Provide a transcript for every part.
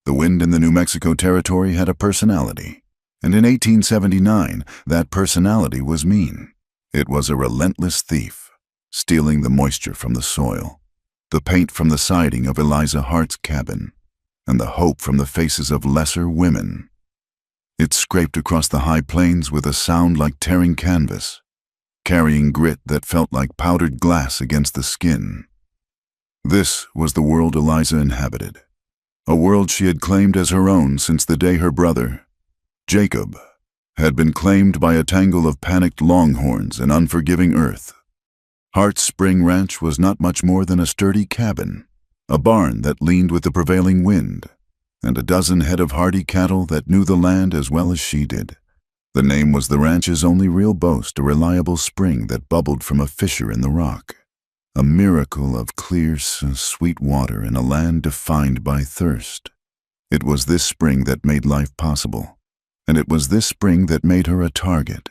The wind in the New Mexico territory had a personality, and in 1879, that personality was mean. It was a relentless thief, stealing the moisture from the soil, the paint from the siding of Eliza Hart's cabin, and the hope from the faces of lesser women. It scraped across the high plains with a sound like tearing canvas, carrying grit that felt like powdered glass against the skin. This was the world Eliza inhabited, a world she had claimed as her own since the day her brother, Jacob, had been claimed by a tangle of panicked longhorns and unforgiving earth. Hart's Spring Ranch was not much more than a sturdy cabin, a barn that leaned with the prevailing wind, and a dozen head of hardy cattle that knew the land as well as she did. The name was the ranch's only real boast, a reliable spring that bubbled from a fissure in the rock, a miracle of clear, sweet water in a land defined by thirst. It was this spring that made life possible, and it was this spring that made her a target.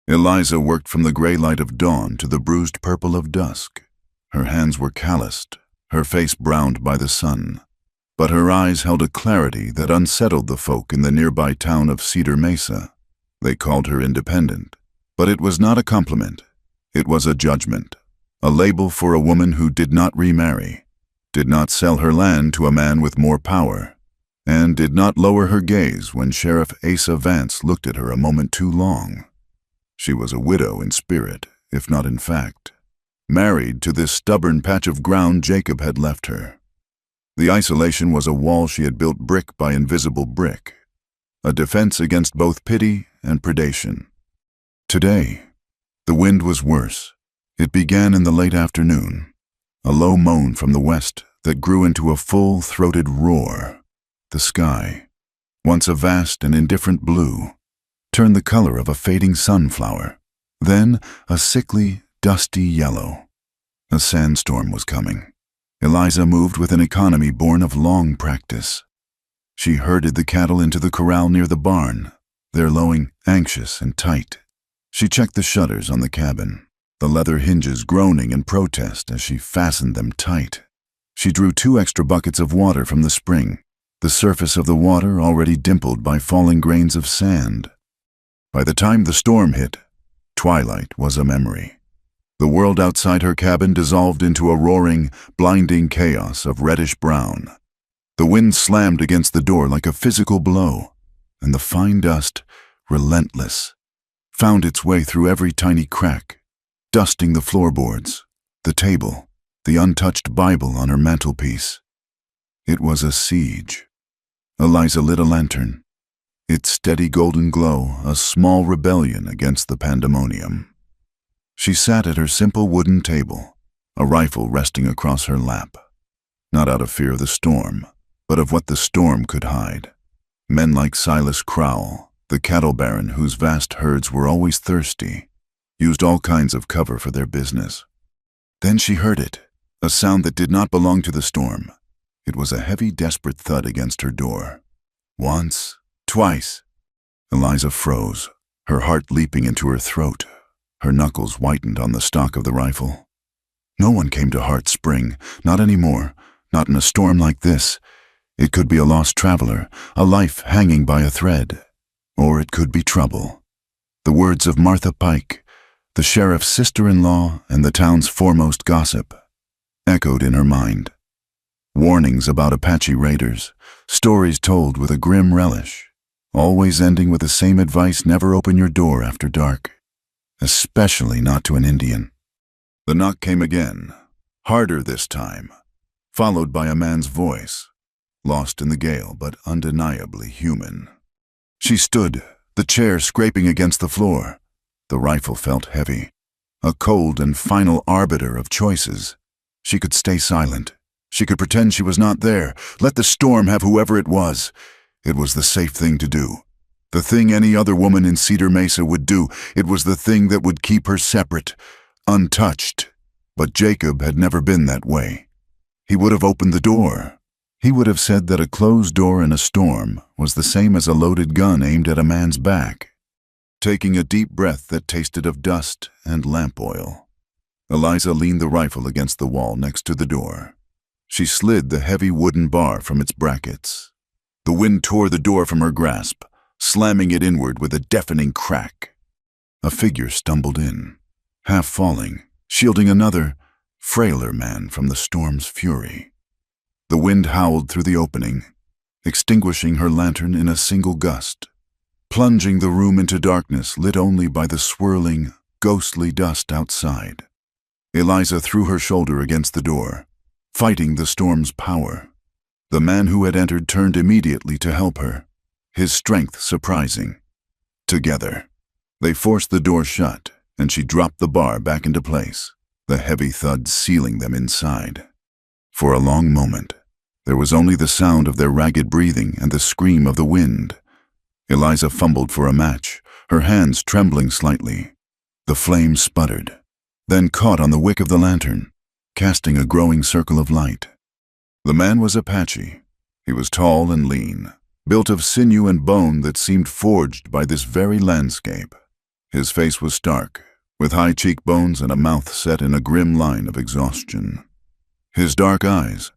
Eliza worked from the gray light of dawn to the bruised purple of dusk. Her hands were calloused, her face browned by the sun, but her eyes held a clarity that unsettled the folk in the nearby town of Cedar Mesa. They called her independent, but it was not a compliment. It was a judgment, a label for a woman who did not remarry, did not sell her land to a man with more power, and did not lower her gaze when Sheriff Asa Vance looked at her a moment too long. She was a widow in spirit, if not in fact, married to this stubborn patch of ground Jacob had left her. The isolation was a wall she had built brick by invisible brick, a defense against both pity and predation. Today, the wind was worse. It began in the late afternoon, a low moan from the west that grew into a full-throated roar. The sky, once a vast and indifferent blue, turned the color of a fading sunflower, then a sickly, dusty yellow. A sandstorm was coming. Eliza moved with an economy born of long practice. She herded the cattle into the corral near the barn, their lowing anxious and tight. She checked the shutters on the cabin, the leather hinges groaning in protest as she fastened them tight. She drew 2 extra buckets of water from the spring, the surface of the water already dimpled by falling grains of sand. By the time the storm hit, twilight was a memory. The world outside her cabin dissolved into a roaring, blinding chaos of reddish-brown. The wind slammed against the door like a physical blow, and the fine dust, relentless, found its way through every tiny crack, dusting the floorboards, the table, the untouched Bible on her mantelpiece. It was a siege. Eliza lit a lantern, its steady golden glow a small rebellion against the pandemonium. She sat at her simple wooden table, a rifle resting across her lap, not out of fear of the storm, but of what the storm could hide. Men like Silas Crowell, the cattle baron whose vast herds were always thirsty, used all kinds of cover for their business. Then she heard it, a sound that did not belong to the storm. It was a heavy, desperate thud against her door. Once, twice. Eliza froze, her heart leaping into her throat. Her knuckles whitened on the stock of the rifle. No one came to Heart Spring, not anymore, not in a storm like this. It could be a lost traveler, a life hanging by a thread. Or it could be trouble. The words of Martha Pike, the sheriff's sister-in-law and the town's foremost gossip, echoed in her mind. Warnings about Apache raiders, stories told with a grim relish, always ending with the same advice: never open your door after dark, especially not to an Indian. The knock came again, harder this time, followed by a man's voice, lost in the gale but undeniably human. She stood, the chair scraping against the floor. The rifle felt heavy, a cold and final arbiter of choices. She could stay silent. She could pretend she was not there. Let the storm have whoever it was. It was the safe thing to do. The thing any other woman in Cedar Mesa would do. It was the thing that would keep her separate, untouched. But Jacob had never been that way. He would have opened the door. He would have said that a closed door in a storm was the same as a loaded gun aimed at a man's back. Taking a deep breath that tasted of dust and lamp oil, Eliza leaned the rifle against the wall next to the door. She slid the heavy wooden bar from its brackets. The wind tore the door from her grasp, slamming it inward with a deafening crack. A figure stumbled in, half falling, shielding another, frailer man from the storm's fury. The wind howled through the opening, extinguishing her lantern in a single gust, plunging the room into darkness lit only by the swirling, ghostly dust outside. Eliza threw her shoulder against the door, fighting the storm's power. The man who had entered turned immediately to help her, his strength surprising. Together, they forced the door shut, and she dropped the bar back into place, the heavy thud sealing them inside. For a long moment, there was only the sound of their ragged breathing and the scream of the wind. Eliza fumbled for a match, her hands trembling slightly. The flame sputtered, then caught on the wick of the lantern, casting a growing circle of light. The man was Apache. He was tall and lean, built of sinew and bone that seemed forged by this very landscape. His face was stark, with high cheekbones and a mouth set in a grim line of exhaustion. His dark eyes,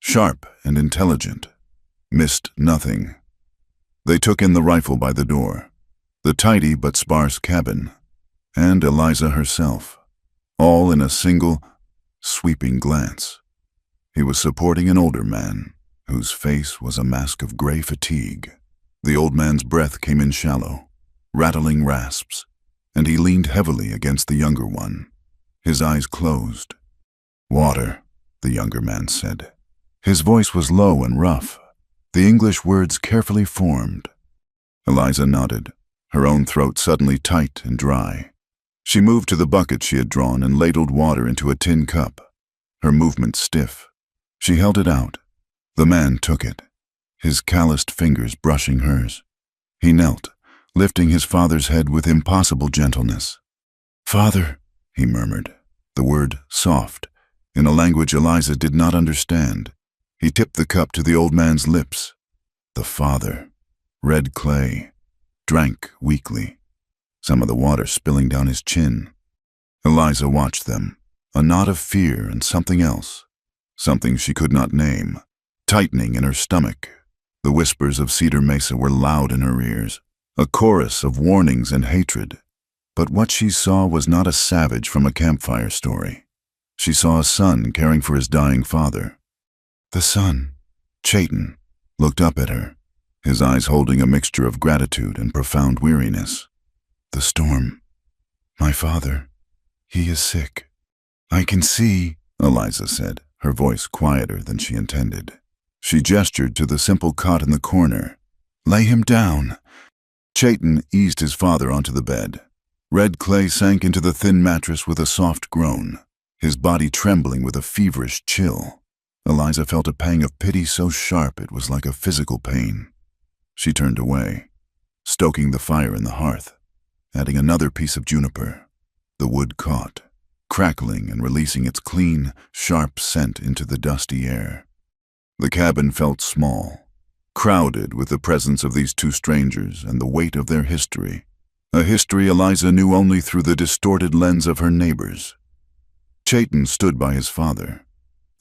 sharp and intelligent, missed nothing. They took in the rifle by the door, the tidy but sparse cabin, and Eliza herself, all in a single, sweeping glance. He was supporting an older man, whose face was a mask of gray fatigue. The old man's breath came in shallow, rattling rasps, and he leaned heavily against the younger one, his eyes closed. "Water," the younger man said. His voice was low and rough, the English words carefully formed. Eliza nodded, her own throat suddenly tight and dry. She moved to the bucket she had drawn and ladled water into a tin cup, her movement stiff. She held it out. The man took it, his calloused fingers brushing hers. He knelt, lifting his father's head with impossible gentleness. "Father," he murmured, the word soft, in a language Eliza did not understand. He tipped the cup to the old man's lips. The father, red clay, drank weakly, some of the water spilling down his chin. Eliza watched them, a knot of fear and something else, something she could not name, tightening in her stomach. The whispers of Cedar Mesa were loud in her ears, a chorus of warnings and hatred. But what she saw was not a savage from a campfire story. She saw a son caring for his dying father. The son, Chayton, looked up at her, his eyes holding a mixture of gratitude and profound weariness. "The storm. My father. He is sick." "I can see," Eliza said, her voice quieter than she intended. She gestured to the simple cot in the corner. "Lay him down." Chayton eased his father onto the bed. Red clay sank into the thin mattress with a soft groan, his body trembling with a feverish chill. Eliza felt a pang of pity so sharp it was like a physical pain. She turned away, stoking the fire in the hearth, adding another piece of juniper. The wood caught, crackling and releasing its clean, sharp scent into the dusty air. The cabin felt small, crowded with the presence of these two strangers and the weight of their history, a history Eliza knew only through the distorted lens of her neighbors. Chayton stood by his father,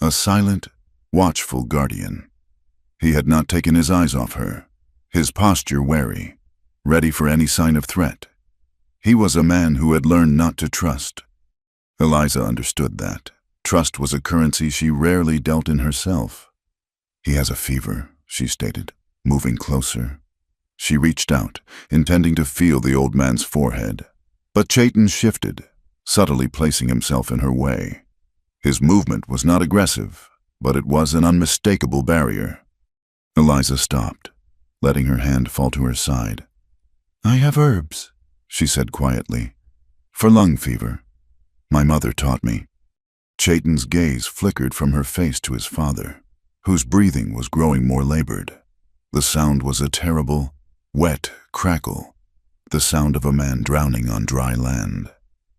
a silent, watchful guardian. He had not taken his eyes off her, his posture wary, ready for any sign of threat. He was a man who had learned not to trust. Eliza understood that. Trust was a currency she rarely dealt in herself. "He has a fever," she stated, moving closer. She reached out, intending to feel the old man's forehead. But Chayton shifted, subtly placing himself in her way. His movement was not aggressive, but it was an unmistakable barrier. Eliza stopped, letting her hand fall to her side. "I have herbs," she said quietly, "for lung fever. My mother taught me." Chayton's gaze flickered from her face to his father, whose breathing was growing more labored. The sound was a terrible, wet crackle, the sound of a man drowning on dry land.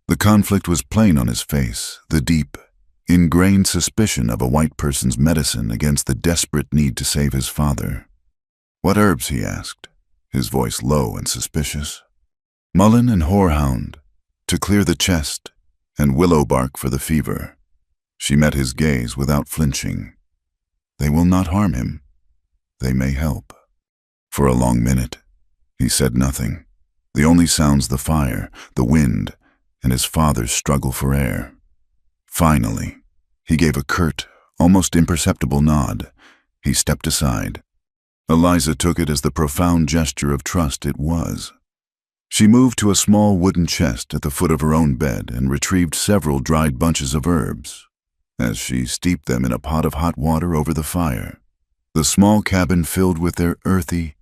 The conflict was plain on his face, the deep, ingrained suspicion of a white person's medicine against the desperate need to save his father. "What herbs?" he asked, his voice low and suspicious. "Mullein and horehound, to clear the chest, and willow bark for the fever." She met his gaze without flinching. "They will not harm him. They may help." For a long minute, he said nothing. The only sounds the fire, the wind, and his father's struggle for air. Finally, he gave a curt, almost imperceptible nod. He stepped aside. Eliza took it as the profound gesture of trust it was. She moved to a small wooden chest at the foot of her own bed and retrieved several dried bunches of herbs. As she steeped them in a pot of hot water over the fire, the small cabin filled with their earthy,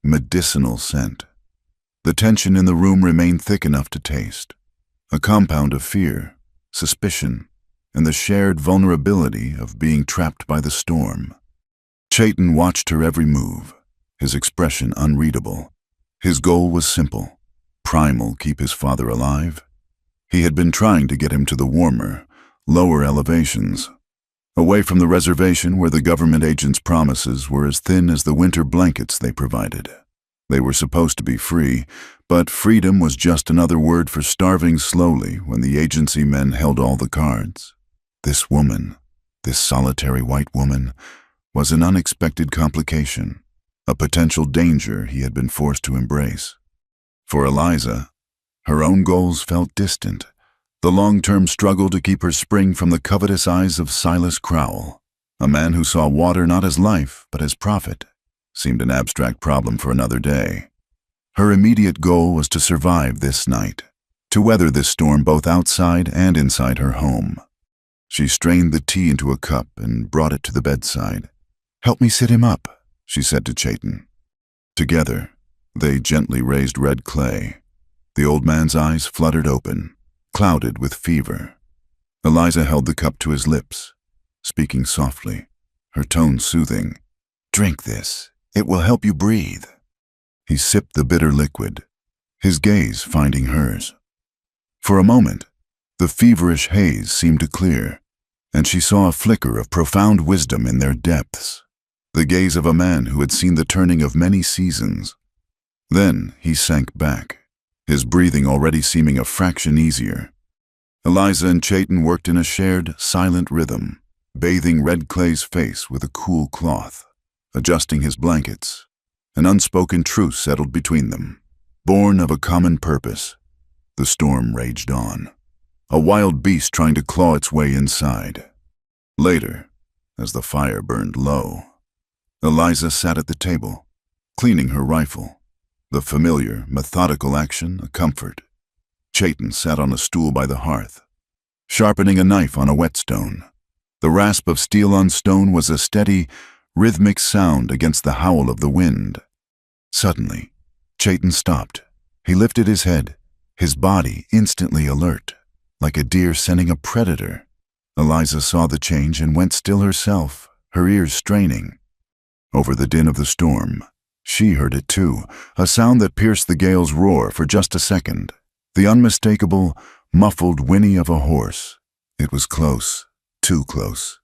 medicinal scent. The tension in the room remained thick enough to taste, a compound of fear, suspicion, and the shared vulnerability of being trapped by the storm. Chayton watched her every move, his expression unreadable. His goal was simple: primal, keep his father alive. He had been trying to get him to the warmer, lower elevations, away from the reservation where the government agents' promises were as thin as the winter blankets they provided. They were supposed to be free, but freedom was just another word for starving slowly when the agency men held all the cards. This woman, this solitary white woman, was an unexpected complication, a potential danger he had been forced to embrace. For Eliza, her own goals felt distant. The long-term struggle to keep her spring from the covetous eyes of Silas Crowell, a man who saw water not as life but as profit, seemed an abstract problem for another day. Her immediate goal was to survive this night, to weather this storm both outside and inside her home. She strained the tea into a cup and brought it to the bedside. "Help me sit him up," she said to Chayton. Together, they gently raised red clay. The old man's eyes fluttered open, clouded with fever. Eliza held the cup to his lips, speaking softly, her tone soothing. "Drink this. It will help you breathe." He sipped the bitter liquid, his gaze finding hers. For a moment, the feverish haze seemed to clear, and she saw a flicker of profound wisdom in their depths, the gaze of a man who had seen the turning of many seasons. Then he sank back, his breathing already seeming a fraction easier. Eliza and Chayton worked in a shared, silent rhythm, bathing Red Clay's face with a cool cloth, adjusting his blankets. An unspoken truce settled between them, born of a common purpose. The storm raged on, a wild beast trying to claw its way inside. Later, as the fire burned low, Eliza sat at the table, cleaning her rifle, the familiar, methodical action a comfort. Chayton sat on a stool by the hearth, sharpening a knife on a whetstone. The rasp of steel on stone was a steady, rhythmic sound against the howl of the wind. Suddenly, Chayton stopped. He lifted his head, his body instantly alert, like a deer scenting a predator. Eliza saw the change and went still herself, her ears straining. Over the din of the storm, she heard it too, a sound that pierced the gale's roar for just a second, the unmistakable, muffled whinny of a horse. It was close, too close.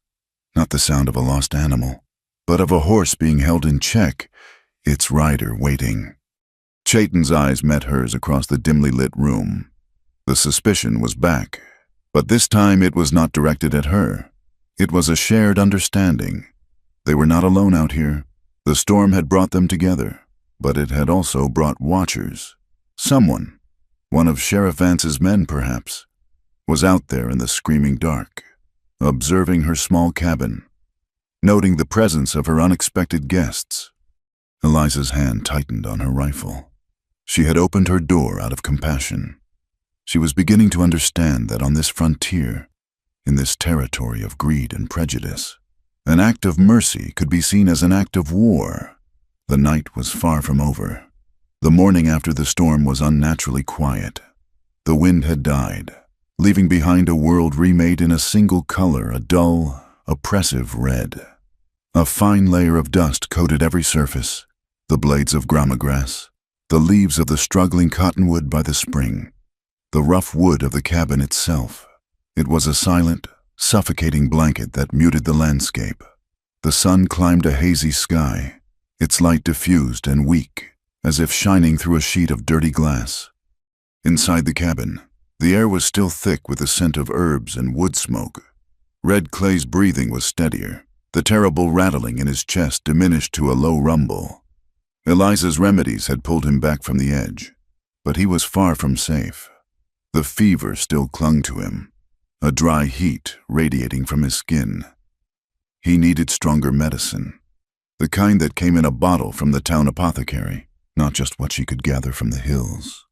Not the sound of a lost animal, but of a horse being held in check, its rider waiting. Chayton's eyes met hers across the dimly lit room. The suspicion was back, but this time it was not directed at her. It was a shared understanding. They were not alone out here. The storm had brought them together, but it had also brought watchers. Someone, one of Sheriff Vance's men perhaps, was out there in the screaming dark, observing her small cabin, noting the presence of her unexpected guests. Eliza's hand tightened on her rifle. She had opened her door out of compassion. She was beginning to understand that on this frontier, in this territory of greed and prejudice, an act of mercy could be seen as an act of war. The night was far from over. The morning after the storm was unnaturally quiet. The wind had died, leaving behind a world remade in a single color, a dull, oppressive red. A fine layer of dust coated every surface, the blades of grama grass, the leaves of the struggling cottonwood by the spring, the rough wood of the cabin itself. It was a silent, suffocating blanket that muted the landscape. The sun climbed a hazy sky, its light diffused and weak, as if shining through a sheet of dirty glass. Inside the cabin, the air was still thick with the scent of herbs and wood smoke. Red Clay's breathing was steadier, the terrible rattling in his chest diminished to a low rumble. Eliza's remedies had pulled him back from the edge, but he was far from safe. The fever still clung to him, a dry heat radiating from his skin. He needed stronger medicine, the kind that came in a bottle from the town apothecary, not just what she could gather from the hills.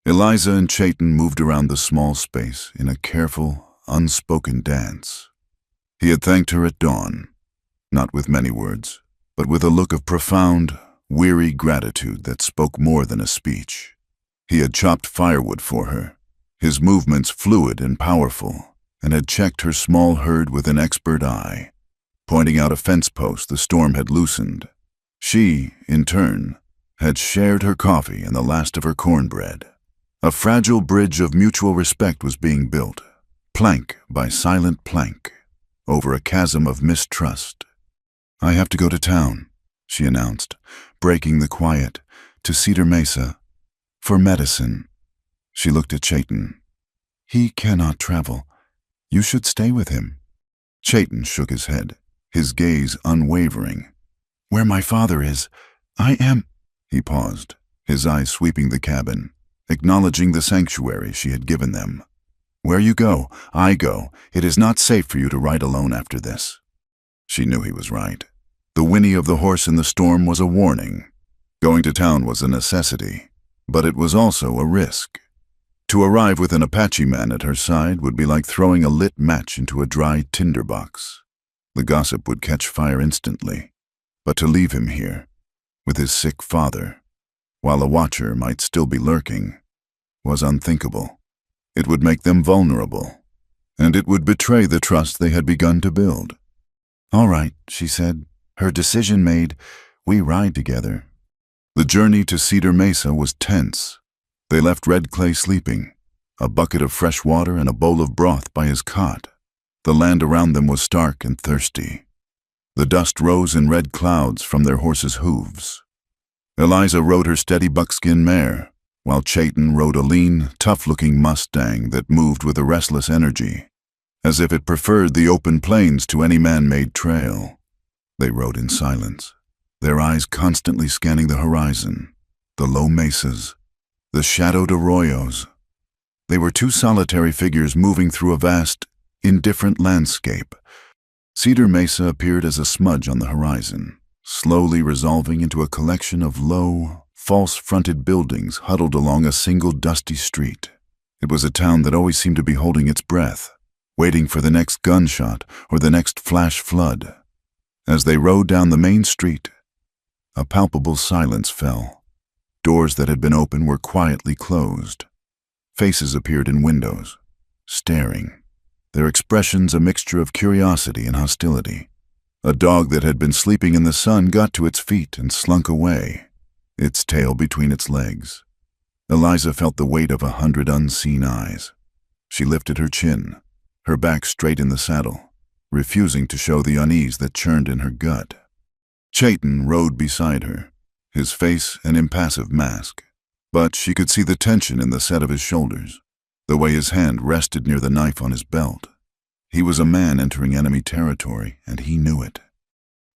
Eliza and Chayton moved around the small space in a careful, unspoken dance. He had thanked her at dawn, not with many words, but with a look of profound, weary gratitude that spoke more than a speech. He had chopped firewood for her, his movements fluid and powerful, and had checked her small herd with an expert eye, pointing out a fence post the storm had loosened. She, in turn, had shared her coffee and the last of her cornbread. A fragile bridge of mutual respect was being built, plank by silent plank, over a chasm of mistrust. "I have to go to town," she announced, breaking the quiet, "to Cedar Mesa, for medicine." She looked at Chayton. "He cannot travel. You should stay with him." Chayton shook his head, his gaze unwavering. "Where my father is, I am—" He paused, his eyes sweeping the cabin, acknowledging the sanctuary she had given them. "Where you go, I go. It is not safe for you to ride alone after this." She knew he was right. The whinny of the horse in the storm was a warning. Going to town was a necessity, but it was also a risk. To arrive with an Apache man at her side would be like throwing a lit match into a dry tinderbox. The gossip would catch fire instantly. But to leave him here, with his sick father, while a watcher might still be lurking, was unthinkable. It would make them vulnerable, and it would betray the trust they had begun to build. "All right," she said, her decision made, "we ride together." The journey to Cedar Mesa was tense. They left Red Clay sleeping, a bucket of fresh water and a bowl of broth by his cot. The land around them was stark and thirsty. The dust rose in red clouds from their horses' hooves. Eliza rode her steady buckskin mare, while Chayton rode a lean, tough-looking Mustang that moved with a restless energy, as if it preferred the open plains to any man-made trail. They rode in silence, their eyes constantly scanning the horizon, the low mesas, the shadowed arroyos. They were two solitary figures moving through a vast, indifferent landscape. Cedar Mesa appeared as a smudge on the horizon, slowly resolving into a collection of low, false-fronted buildings huddled along a single dusty street. It was a town that always seemed to be holding its breath, waiting for the next gunshot or the next flash flood. As they rode down the main street, a palpable silence fell. Doors that had been open were quietly closed. Faces appeared in windows, staring, their expressions a mixture of curiosity and hostility. A dog that had been sleeping in the sun got to its feet and slunk away, its tail between its legs. Eliza felt the weight of 100 unseen eyes. She lifted her chin, her back straight in the saddle, refusing to show the unease that churned in her gut. Chayton rode beside her, his face an impassive mask, but she could see the tension in the set of his shoulders, the way his hand rested near the knife on his belt. He was a man entering enemy territory, and he knew it.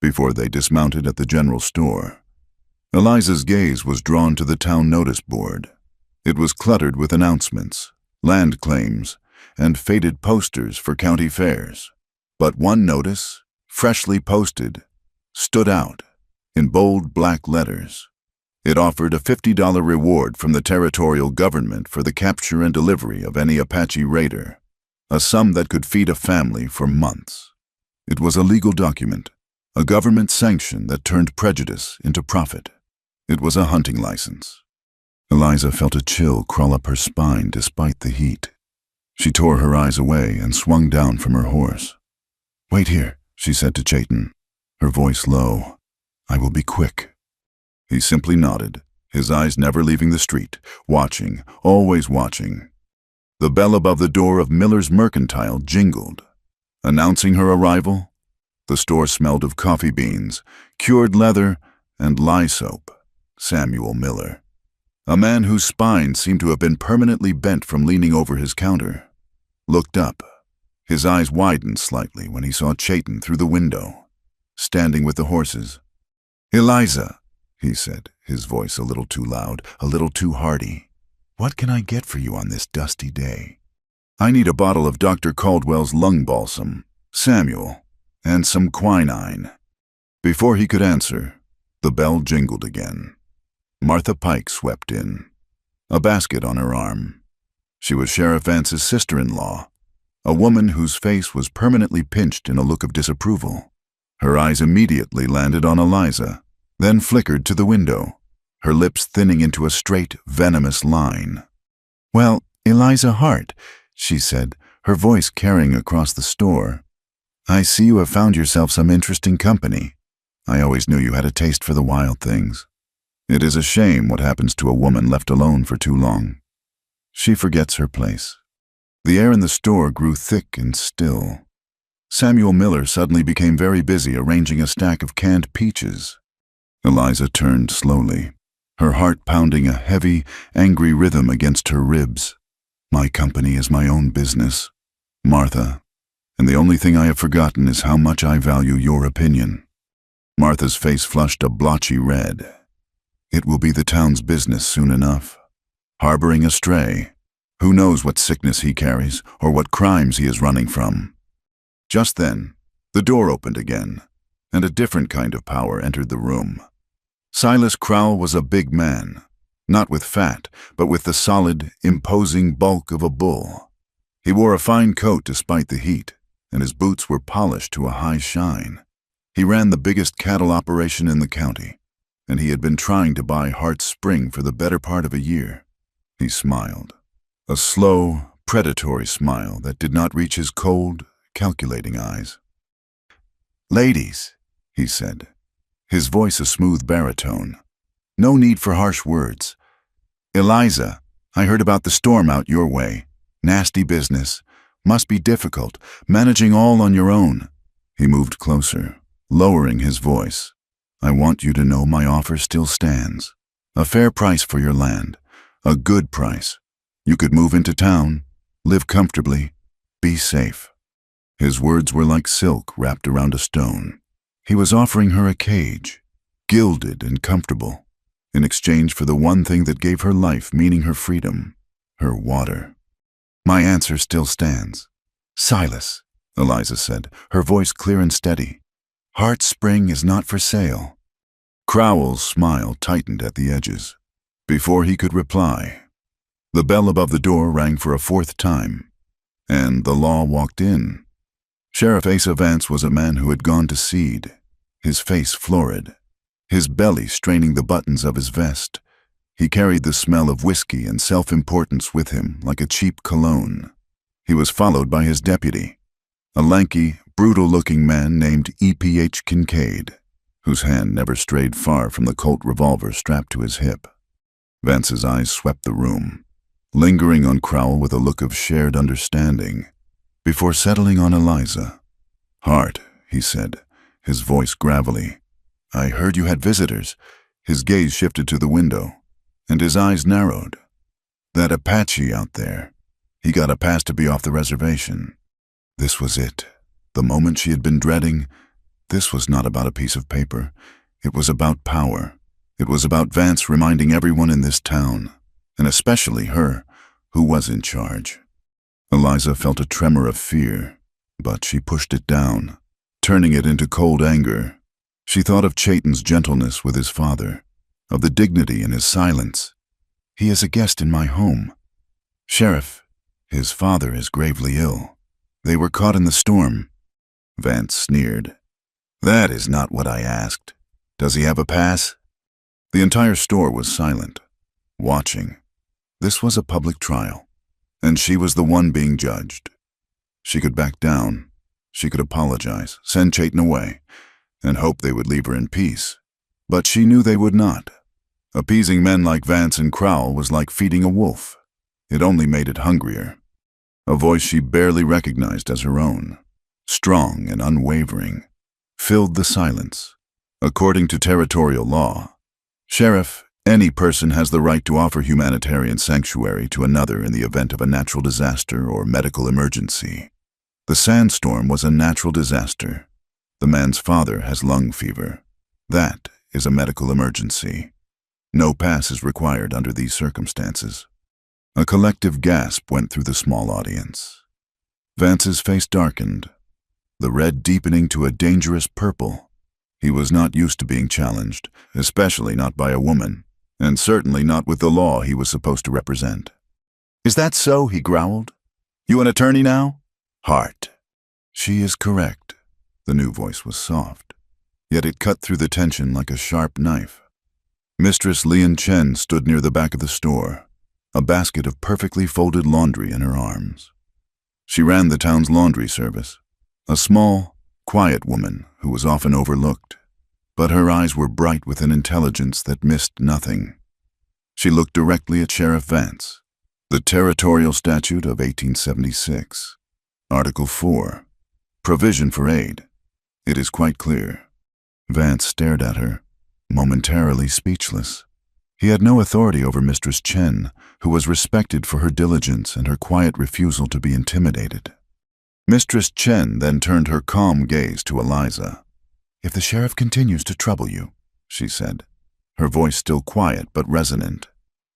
Before they dismounted at the general store, Eliza's gaze was drawn to the town notice board. It was cluttered with announcements, land claims, and faded posters for county fairs. But one notice, freshly posted, stood out in bold black letters. It offered a $50 reward from the territorial government for the capture and delivery of any Apache raider, a sum that could feed a family for months. It was a legal document, a government sanction that turned prejudice into profit. It was a hunting license. Eliza felt a chill crawl up her spine despite the heat. She tore her eyes away and swung down from her horse. "Wait here," she said to Chayton, her voice low. "I will be quick." He simply nodded, his eyes never leaving the street, watching, always watching. The bell above the door of Miller's Mercantile jingled, announcing her arrival. The store smelled of coffee beans, cured leather, and lye soap. Samuel Miller, a man whose spine seemed to have been permanently bent from leaning over his counter, looked up. His eyes widened slightly when he saw Chayton through the window, standing with the horses. "Eliza," he said, his voice a little too loud, a little too hearty. "What can I get for you on this dusty day?" "I need a bottle of Dr. Caldwell's lung balsam, Samuel, and some quinine." Before he could answer, the bell jingled again. Martha Pike swept in, a basket on her arm. She was Sheriff Vance's sister-in-law, a woman whose face was permanently pinched in a look of disapproval. Her eyes immediately landed on Eliza, then flickered to the window, her lips thinning into a straight, venomous line. "Well, Eliza Hart," she said, her voice carrying across the store. "I see you have found yourself some interesting company. I always knew you had a taste for the wild things. It is a shame what happens to a woman left alone for too long. She forgets her place." The air in the store grew thick and still. Samuel Miller suddenly became very busy arranging a stack of canned peaches. Eliza turned slowly, her heart pounding a heavy, angry rhythm against her ribs. "My company is my own business, Martha, and the only thing I have forgotten is how much I value your opinion." Martha's face flushed a blotchy red. "It will be the town's business soon enough. Harboring a stray. Who knows what sickness he carries or what crimes he is running from?" Just then, the door opened again, and a different kind of power entered the room. Silas Crowell was a big man, not with fat, but with the solid, imposing bulk of a bull. He wore a fine coat despite the heat, and his boots were polished to a high shine. He ran the biggest cattle operation in the county, and he had been trying to buy Hart Spring for the better part of a year. He smiled, a slow, predatory smile that did not reach his cold, calculating eyes. "Ladies," he said, his voice a smooth baritone. "No need for harsh words. Eliza, I heard about the storm out your way. Nasty business. Must be difficult, managing all on your own." He moved closer, lowering his voice. "I want you to know my offer still stands. A fair price for your land. A good price. You could move into town, live comfortably, be safe." His words were like silk wrapped around a stone. He was offering her a cage, gilded and comfortable, in exchange for the one thing that gave her life, meaning her freedom, her water. "My answer still stands. Silas," Eliza said, her voice clear and steady. "Hart Spring is not for sale." Crowell's smile tightened at the edges. Before he could reply, the bell above the door rang for a fourth time, and the law walked in. Sheriff Asa Vance was a man who had gone to seed, his face florid, his belly straining the buttons of his vest. He carried the smell of whiskey and self-importance with him like a cheap cologne. He was followed by his deputy, a lanky, brutal-looking man named E.P.H. Kincaid, whose hand never strayed far from the Colt revolver strapped to his hip. Vance's eyes swept the room, lingering on Crowell with a look of shared understanding, before settling on Eliza. "Hart," he said, his voice gravelly. "I heard you had visitors." His gaze shifted to the window, and his eyes narrowed. "That Apache out there. He got a pass to be off the reservation." This was it. The moment she had been dreading. This was not about a piece of paper. It was about power. It was about Vance reminding everyone in this town, and especially her, who was in charge. Eliza felt a tremor of fear, but she pushed it down, turning it into cold anger. She thought of Chayton's gentleness with his father, of the dignity in his silence. "He is a guest in my home. Sheriff, his father is gravely ill. They were caught in the storm." Vance sneered. "That is not what I asked. Does he have a pass?" The entire store was silent, watching. This was a public trial, and she was the one being judged. She could back down. She could apologize, send Chayton away, and hope they would leave her in peace. But she knew they would not. Appeasing men like Vance and Crowell was like feeding a wolf. It only made it hungrier. A voice she barely recognized as her own, strong and unwavering, filled the silence. "According to territorial law, Sheriff, any person has the right to offer humanitarian sanctuary to another in the event of a natural disaster or medical emergency. The sandstorm was a natural disaster. The man's father has lung fever. That is a medical emergency. No pass is required under these circumstances. A collective gasp went through the small audience. Vance's face darkened, the red deepening to a dangerous purple. He was not used to being challenged, especially not by a woman, and certainly not with the law he was supposed to represent. "Is that so?" he growled. "You an attorney now?" "Hart." "She is correct." The new voice was soft, yet it cut through the tension like a sharp knife. Mistress Lian Chen stood near the back of the store, a basket of perfectly folded laundry in her arms. She ran the town's laundry service, a small, quiet woman who was often overlooked, but her eyes were bright with an intelligence that missed nothing. She looked directly at Sheriff Vance. The Territorial Statute of 1876, Article 4, Provision for Aid. It is quite clear. Vance stared at her, momentarily speechless. He had no authority over Mistress Chen, who was respected for her diligence and her quiet refusal to be intimidated. Mistress Chen then turned her calm gaze to Eliza. "If the sheriff continues to trouble you," she said, her voice still quiet but resonant,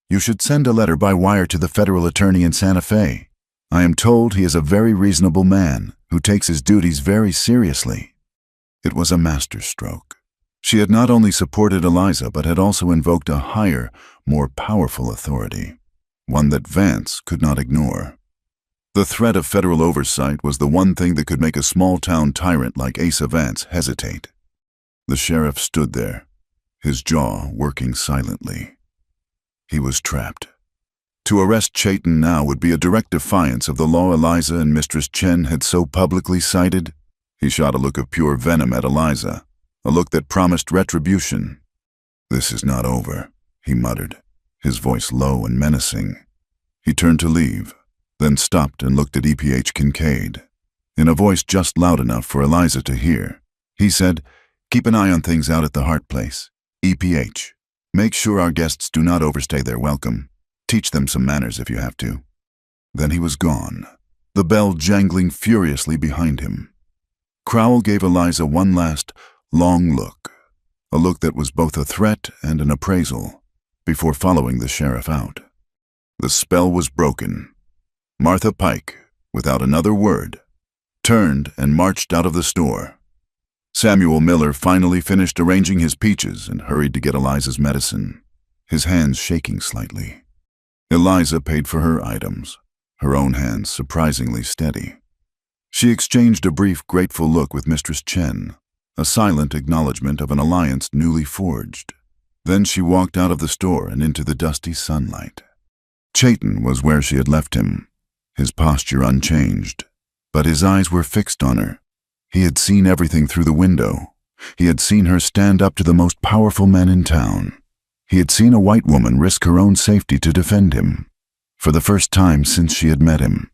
"you should send a letter by wire to the federal attorney in Santa Fe. I am told he is a very reasonable man who takes his duties very seriously." It was a masterstroke. She had not only supported Eliza, but had also invoked a higher, more powerful authority, one that Vance could not ignore. The threat of federal oversight was the one thing that could make a small-town tyrant like Asa Vance hesitate. The sheriff stood there, his jaw working silently. He was trapped. To arrest Chayton now would be a direct defiance of the law Eliza and Mistress Chen had so publicly cited. He shot a look of pure venom at Eliza, a look that promised retribution. "This is not over," he muttered, his voice low and menacing. He turned to leave, then stopped and looked at EPH Kincaid. In a voice just loud enough for Eliza to hear, he said, "Keep an eye on things out at the Hart place. EPH, make sure our guests do not overstay their welcome. Teach them some manners if you have to." Then he was gone, the bell jangling furiously behind him. Crowell gave Eliza one last, long look, a look that was both a threat and an appraisal, before following the sheriff out. The spell was broken. Martha Pike, without another word, turned and marched out of the store. Samuel Miller finally finished arranging his peaches and hurried to get Eliza's medicine, his hands shaking slightly. Eliza paid for her items, her own hands surprisingly steady. She exchanged a brief, grateful look with Mistress Chen, a silent acknowledgement of an alliance newly forged. Then she walked out of the store and into the dusty sunlight. Chayton was where she had left him, his posture unchanged, but his eyes were fixed on her. He had seen everything through the window. He had seen her stand up to the most powerful men in town. He had seen a white woman risk her own safety to defend him, for the first time since she had met him.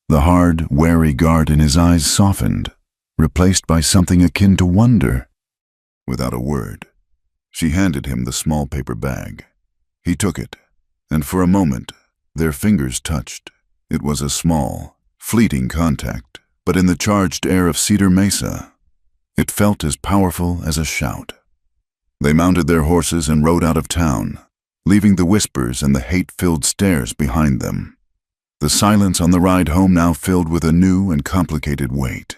The hard, wary guard in his eyes softened, replaced by something akin to wonder. Without a word, she handed him the small paper bag. He took it, and for a moment, their fingers touched. It was a small, fleeting contact, but in the charged air of Cedar Mesa, it felt as powerful as a shout. They mounted their horses and rode out of town, leaving the whispers and the hate-filled stares behind them. The silence on the ride home now filled with a new and complicated weight.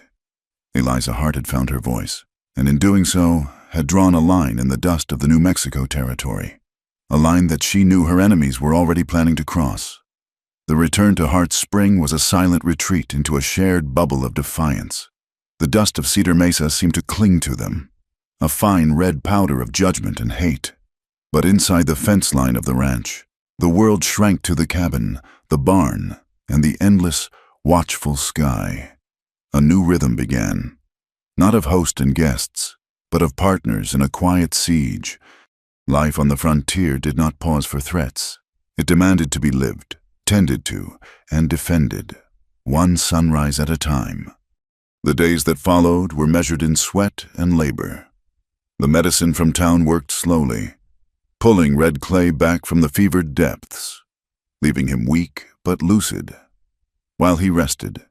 Eliza Hart had found her voice, and in doing so, had drawn a line in the dust of the New Mexico territory, a line that she knew her enemies were already planning to cross. The return to Hart's Spring was a silent retreat into a shared bubble of defiance. The dust of Cedar Mesa seemed to cling to them, a fine red powder of judgment and hate. But inside the fence line of the ranch, the world shrank to the cabin, the barn, and the endless, watchful sky. A new rhythm began, not of host and guests, but of partners in a quiet siege. Life on the frontier did not pause for threats. It demanded to be lived, tended to, and defended, one sunrise at a time. The days that followed were measured in sweat and labor. The medicine from town worked slowly, pulling Red Clay back from the fevered depths, leaving him weak but lucid. While he rested,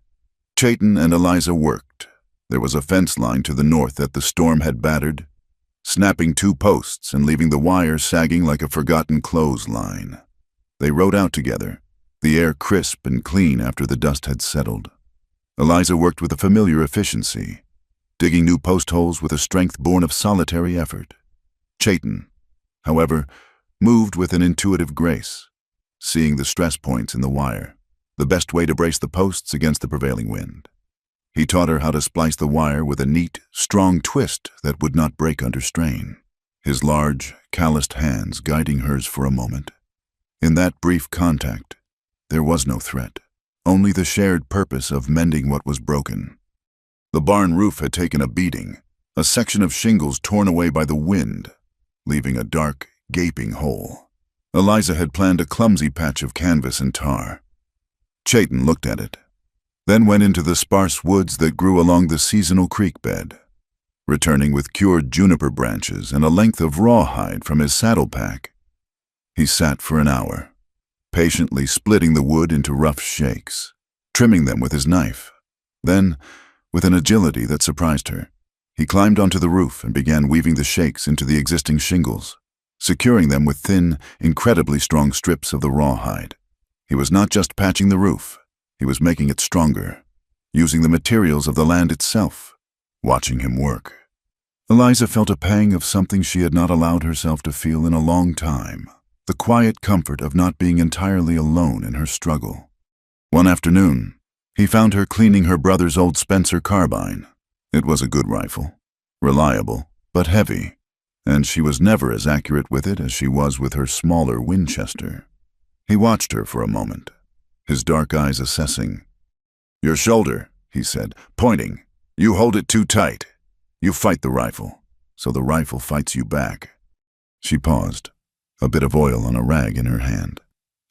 Chayton and Eliza worked. There was a fence line to the north that the storm had battered. snapping 2 posts and leaving the wire sagging like a forgotten clothesline. They rode out together, the air crisp and clean after the dust had settled. Eliza worked with a familiar efficiency, digging new post holes with a strength born of solitary effort. Chayton, however, moved with an intuitive grace, seeing the stress points in the wire, the best way to brace the posts against the prevailing wind. He taught her how to splice the wire with a neat, strong twist that would not break under strain, his large, calloused hands guiding hers for a moment. In that brief contact, there was no threat, only the shared purpose of mending what was broken. The barn roof had taken a beating, a section of shingles torn away by the wind, leaving a dark, gaping hole. Eliza had planned a clumsy patch of canvas and tar. Chayton looked at it, then went into the sparse woods that grew along the seasonal creek bed, returning with cured juniper branches and a length of rawhide from his saddle pack. He sat for an hour, patiently splitting the wood into rough shakes, trimming them with his knife. Then, with an agility that surprised her, he climbed onto the roof and began weaving the shakes into the existing shingles, securing them with thin, incredibly strong strips of the rawhide. He was not just patching the roof, he was making it stronger, using the materials of the land itself. Watching him work, Eliza felt a pang of something she had not allowed herself to feel in a long time, the quiet comfort of not being entirely alone in her struggle. One afternoon, he found her cleaning her brother's old Spencer carbine. It was a good rifle, reliable, but heavy, and she was never as accurate with it as she was with her smaller Winchester. He watched her for a moment, his dark eyes assessing. "Your shoulder," he said, pointing. "You hold it too tight. You fight the rifle, so the rifle fights you back." She paused, a bit of oil on a rag in her hand,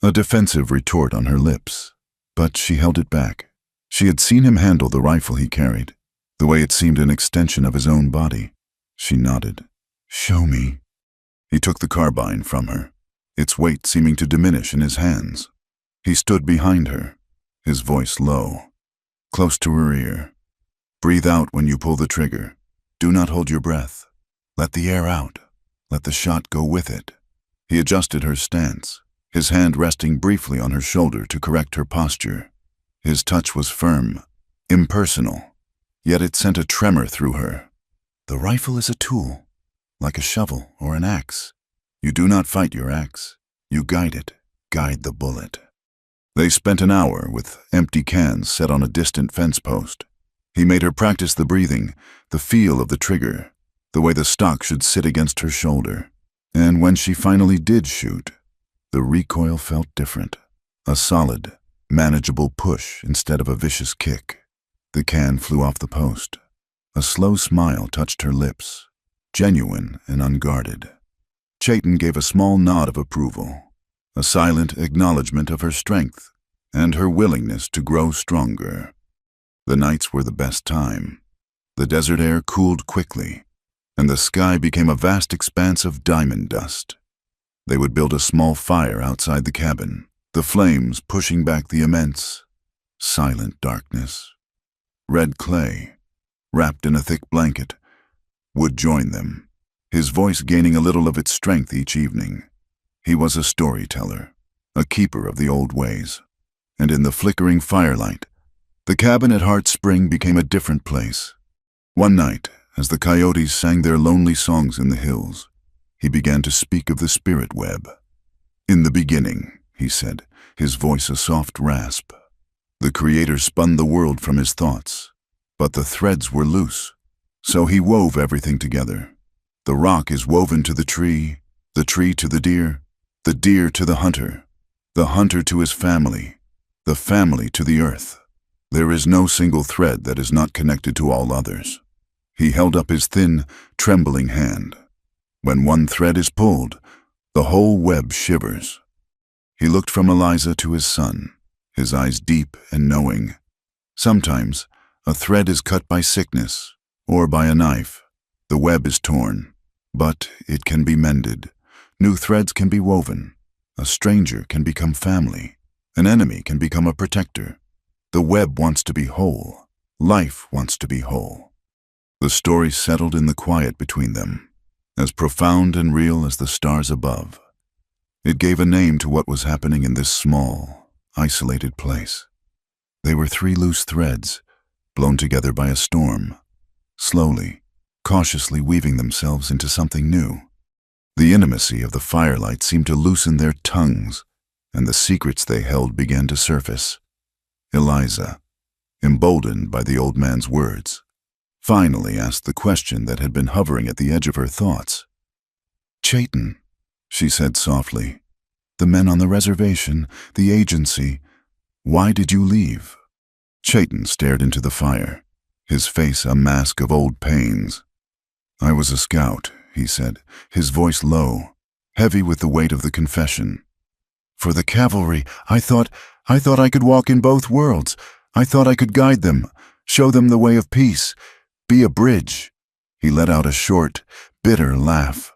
a defensive retort on her lips, but she held it back. She had seen him handle the rifle he carried, the way it seemed an extension of his own body. She nodded. "Show me." He took the carbine from her, its weight seeming to diminish in his hands. He stood behind her, his voice low, close to her ear. "Breathe out when you pull the trigger. Do not hold your breath. Let the air out. Let the shot go with it." He adjusted her stance, his hand resting briefly on her shoulder to correct her posture. His touch was firm, impersonal, yet it sent a tremor through her. The rifle is a tool, like a shovel or an axe. You do not fight your axe. You guide it, guide the bullet. They spent an hour with empty cans set on a distant fence post. He made her practice the breathing, the feel of the trigger, the way the stock should sit against her shoulder. And when she finally did shoot, the recoil felt different. A solid, manageable push instead of a vicious kick. The can flew off the post. A slow smile touched her lips, genuine and unguarded. Chayton gave a small nod of approval, a silent acknowledgement of her strength and her willingness to grow stronger. The nights were the best time. The desert air cooled quickly, and the sky became a vast expanse of diamond dust. They would build a small fire outside the cabin, the flames pushing back the immense, silent darkness. Red Clay, wrapped in a thick blanket, would join them, his voice gaining a little of its strength each evening. He was a storyteller, a keeper of the old ways, and in the flickering firelight, the cabin at Heart Spring became a different place. One night, as the coyotes sang their lonely songs in the hills, he began to speak of the spirit web. "In the beginning," he said, his voice a soft rasp, "the Creator spun the world from his thoughts, but the threads were loose, so he wove everything together. The rock is woven to the tree to the deer to the hunter to his family, the family to the earth. There is no single thread that is not connected to all others." He held up his thin, trembling hand. "When one thread is pulled, the whole web shivers." He looked from Eliza to his son, his eyes deep and knowing. Sometimes, a thread is cut by sickness, or by a knife. The web is torn, but it can be mended. New threads can be woven. A stranger can become family. An enemy can become a protector. The web wants to be whole. Life wants to be whole. The story settled in the quiet between them, as profound and real as the stars above. It gave a name to what was happening in this small, isolated place. They were 3 loose threads, blown together by a storm, slowly, cautiously weaving themselves into something new. The intimacy of the firelight seemed to loosen their tongues, and the secrets they held began to surface. Eliza, emboldened by the old man's words, finally asked the question that had been hovering at the edge of her thoughts. "Chayton," she said softly, "the men on the reservation, the agency, why did you leave?" Chayton stared into the fire, his face a mask of old pains. "I was a scout," he said, his voice low, heavy with the weight of the confession. "For the cavalry, I thought I could walk in both worlds. I thought I could guide them, show them the way of peace, be a bridge." He let out a short, bitter laugh.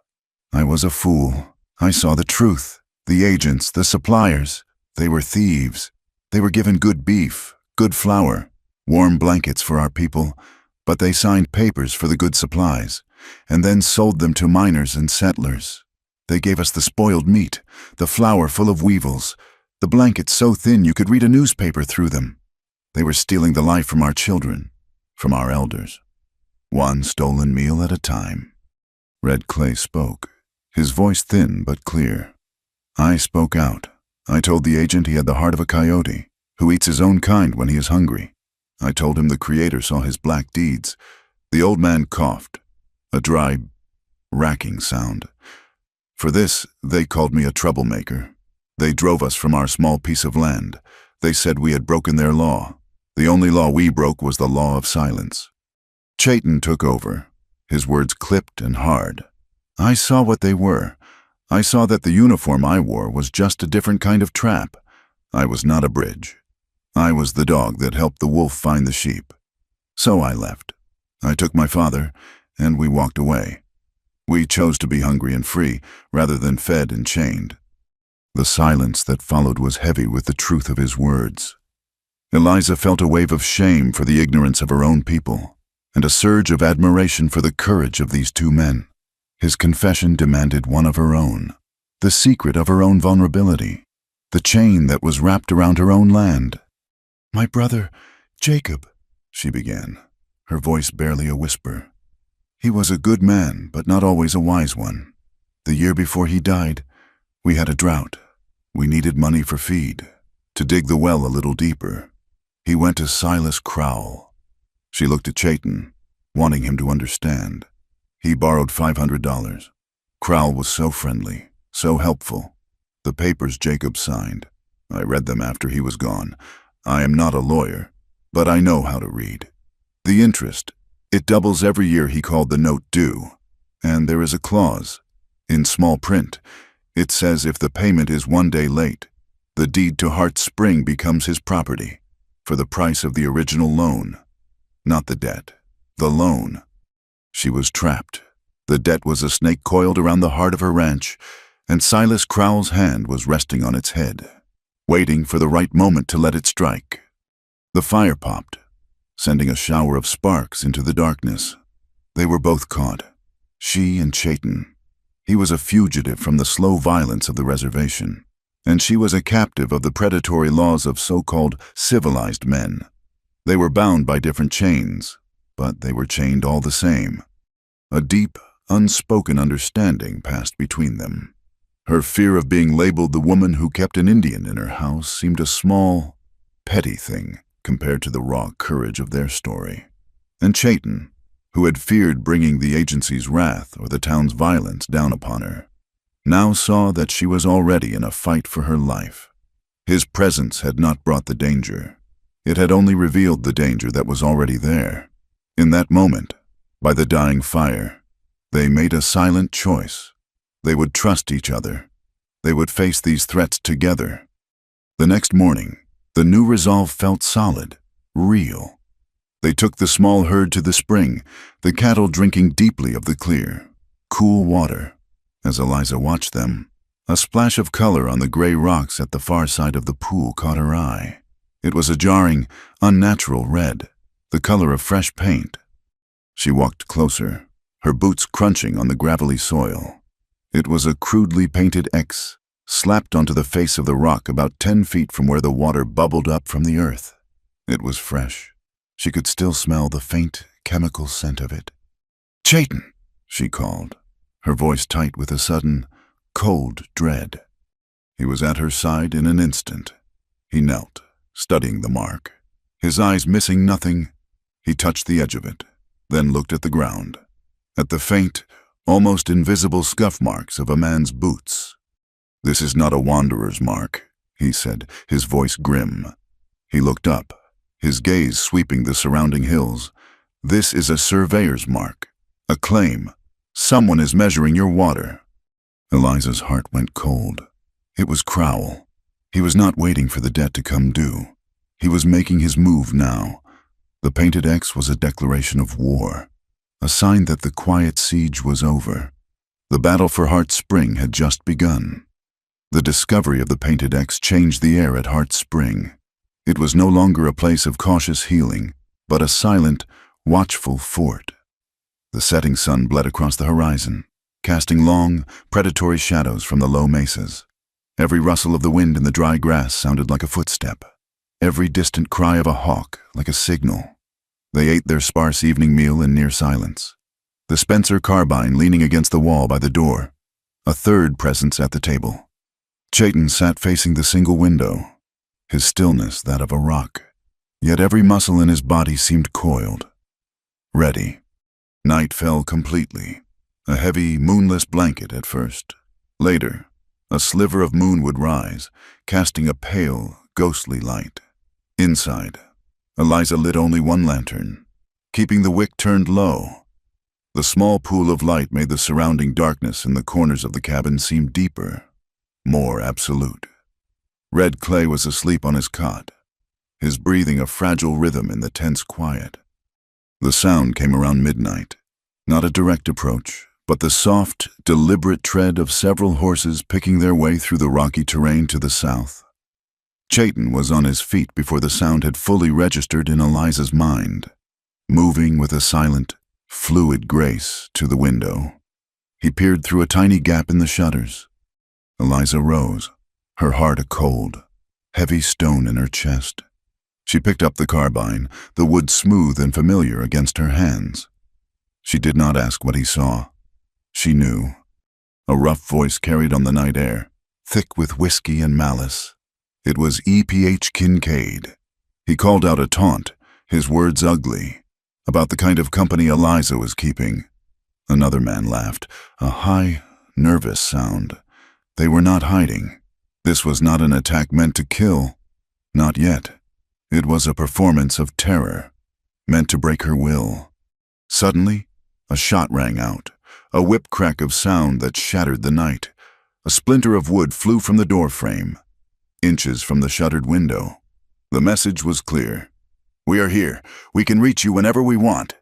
"I was a fool. I saw the truth. The agents, the suppliers, they were thieves. They were given good beef, good flour, warm blankets for our people, but they signed papers for the good supplies, and then sold them to miners and settlers. They gave us the spoiled meat, the flour full of weevils, the blankets so thin you could read a newspaper through them. They were stealing the life from our children, from our elders. One stolen meal at a time." Red Clay spoke, his voice thin but clear. "I spoke out. I told the agent he had the heart of a coyote, who eats his own kind when he is hungry. I told him the Creator saw his black deeds." The old man coughed, a dry, racking sound. "For this, they called me a troublemaker. They drove us from our small piece of land. They said we had broken their law. The only law we broke was the law of silence." Chayton took over, his words clipped and hard. "I saw what they were. I saw that the uniform I wore was just a different kind of trap. I was not a bridge. I was the dog that helped the wolf find the sheep. So I left. I took my father, and we walked away. We chose to be hungry and free, rather than fed and chained." The silence that followed was heavy with the truth of his words. Eliza felt a wave of shame for the ignorance of her own people, and a surge of admiration for the courage of these 2 men. His confession demanded one of her own, the secret of her own vulnerability, the chain that was wrapped around her own land. "My brother, Jacob," she began, her voice barely a whisper. "He was a good man, but not always a wise one. The year before he died, we had a drought. We needed money for feed, to dig the well a little deeper. He went to Silas Crowell." She looked at Chayton, wanting him to understand. "He borrowed $500. Crowell was so friendly, so helpful. The papers Jacob signed. I read them after he was gone. I am not a lawyer, but I know how to read. The interest, it doubles every year he called the note due. And there is a clause. In small print, it says if the payment is 1 day late, the deed to Heart Spring becomes his property, for the price of the original loan. Not the debt, the loan." She was trapped. The debt was a snake coiled around the heart of her ranch, and Silas Crowell's hand was resting on its head, waiting for the right moment to let it strike. The fire popped, sending a shower of sparks into the darkness. They were both caught, she and Chayton. He was a fugitive from the slow violence of the reservation, and she was a captive of the predatory laws of so-called civilized men. They were bound by different chains, but they were chained all the same. A deep, unspoken understanding passed between them. Her fear of being labeled the woman who kept an Indian in her house seemed a small, petty thing compared to the raw courage of their story. And Chayton, who had feared bringing the agency's wrath or the town's violence down upon her, now saw that she was already in a fight for her life. His presence had not brought the danger. It had only revealed the danger that was already there. In that moment, by the dying fire, they made a silent choice. They would trust each other. They would face these threats together. The next morning, the new resolve felt solid, real. They took the small herd to the spring, the cattle drinking deeply of the clear, cool water. As Eliza watched them, a splash of color on the gray rocks at the far side of the pool caught her eye. It was a jarring, unnatural red, the color of fresh paint. She walked closer, her boots crunching on the gravelly soil. It was a crudely painted X, slapped onto the face of the rock about 10 feet from where the water bubbled up from the earth. It was fresh. She could still smell the faint chemical scent of it. "Chayton," she called, her voice tight with a sudden, cold dread. He was at her side in an instant. He knelt, studying the mark. His eyes missing nothing, he touched the edge of it, then looked at the ground, at the faint, almost invisible scuff marks of a man's boots. "This is not a wanderer's mark," he said, his voice grim. He looked up, his gaze sweeping the surrounding hills. "This is a surveyor's mark, a claim. Someone is measuring your water." Eliza's heart went cold. It was Crowell. He was not waiting for the debt to come due. He was making his move now. The painted X was a declaration of war, a sign that the quiet siege was over. The battle for Hart Spring had just begun. The discovery of the painted X changed the air at Hart Spring. It was no longer a place of cautious healing, but a silent, watchful fort. The setting sun bled across the horizon, casting long, predatory shadows from the low mesas. Every rustle of the wind in the dry grass sounded like a footstep. Every distant cry of a hawk like a signal. They ate their sparse evening meal in near silence. The Spencer carbine leaning against the wall by the door. A third presence at the table. Chayton sat facing the single window, his stillness that of a rock. Yet every muscle in his body seemed coiled. Ready. Night fell completely. A heavy, moonless blanket at first. Later, a sliver of moon would rise, casting a pale, ghostly light. Inside, Eliza lit only one lantern, keeping the wick turned low. The small pool of light made the surrounding darkness in the corners of the cabin seem deeper, more absolute. Red Clay was asleep on his cot, his breathing a fragile rhythm in the tense quiet. The sound came around midnight, not a direct approach, but the soft, deliberate tread of several horses picking their way through the rocky terrain to the south. Chayton was on his feet before the sound had fully registered in Eliza's mind, moving with a silent, fluid grace to the window. He peered through a tiny gap in the shutters. Eliza rose, her heart a cold, heavy stone in her chest. She picked up the carbine, the wood smooth and familiar against her hands. She did not ask what he saw. She knew. A rough voice carried on the night air, thick with whiskey and malice. It was E.P.H. Kincaid. He called out a taunt, his words ugly, about the kind of company Eliza was keeping. Another man laughed, a high, nervous sound. They were not hiding. This was not an attack meant to kill. Not yet. It was a performance of terror, meant to break her will. Suddenly, a shot rang out, a whip crack of sound that shattered the night. A splinter of wood flew from the door frame, inches from the shuttered window. The message was clear. "We are here. We can reach you whenever we want."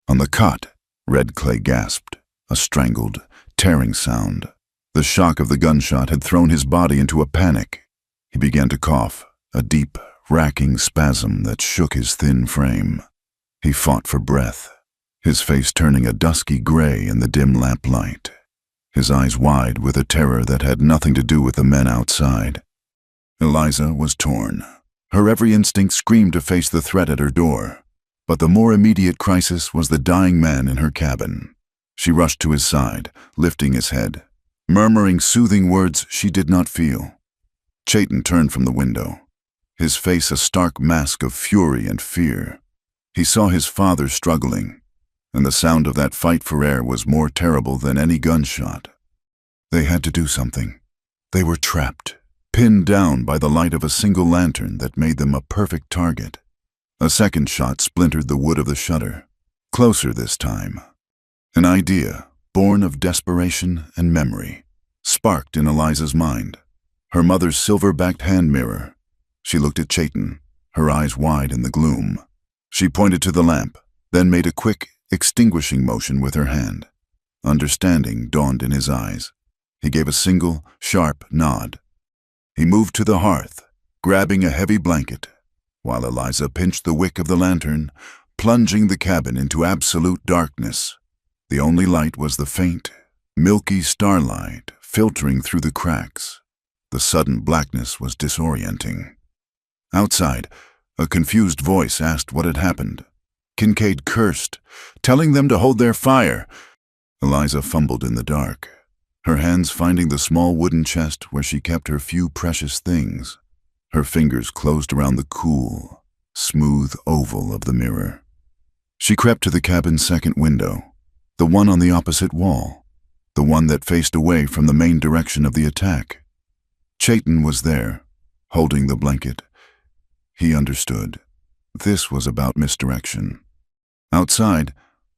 On the cot, Red Clay gasped, a strangled, tearing sound. The shock of the gunshot had thrown his body into a panic. He began to cough, a deep, racking spasm that shook his thin frame. He fought for breath, his face turning a dusky gray in the dim lamplight, his eyes wide with a terror that had nothing to do with the men outside. Eliza was torn. Her every instinct screamed to face the threat at her door, but the more immediate crisis was the dying man in her cabin. She rushed to his side, lifting his head, murmuring soothing words she did not feel. Chayton turned from the window, his face a stark mask of fury and fear. He saw his father struggling, and the sound of that fight for air was more terrible than any gunshot. They had to do something. They were trapped, pinned down by the light of a single lantern that made them a perfect target. A second shot splintered the wood of the shutter, closer this time. An idea, born of desperation and memory, sparked in Eliza's mind. Her mother's silver-backed hand mirror. She looked at Chayton, her eyes wide in the gloom. She pointed to the lamp, then made a quick, extinguishing motion with her hand. Understanding dawned in his eyes. He gave a single, sharp nod. He moved to the hearth, grabbing a heavy blanket, while Eliza pinched the wick of the lantern, plunging the cabin into absolute darkness. The only light was the faint, milky starlight filtering through the cracks. The sudden blackness was disorienting. Outside, a confused voice asked what had happened. Kincaid cursed, telling them to hold their fire. Eliza fumbled in the dark, her hands finding the small wooden chest where she kept her few precious things. Her fingers closed around the cool, smooth oval of the mirror. She crept to the cabin's second window, the one on the opposite wall, the one that faced away from the main direction of the attack. Chayton was there, holding the blanket. He understood. This was about misdirection. Outside,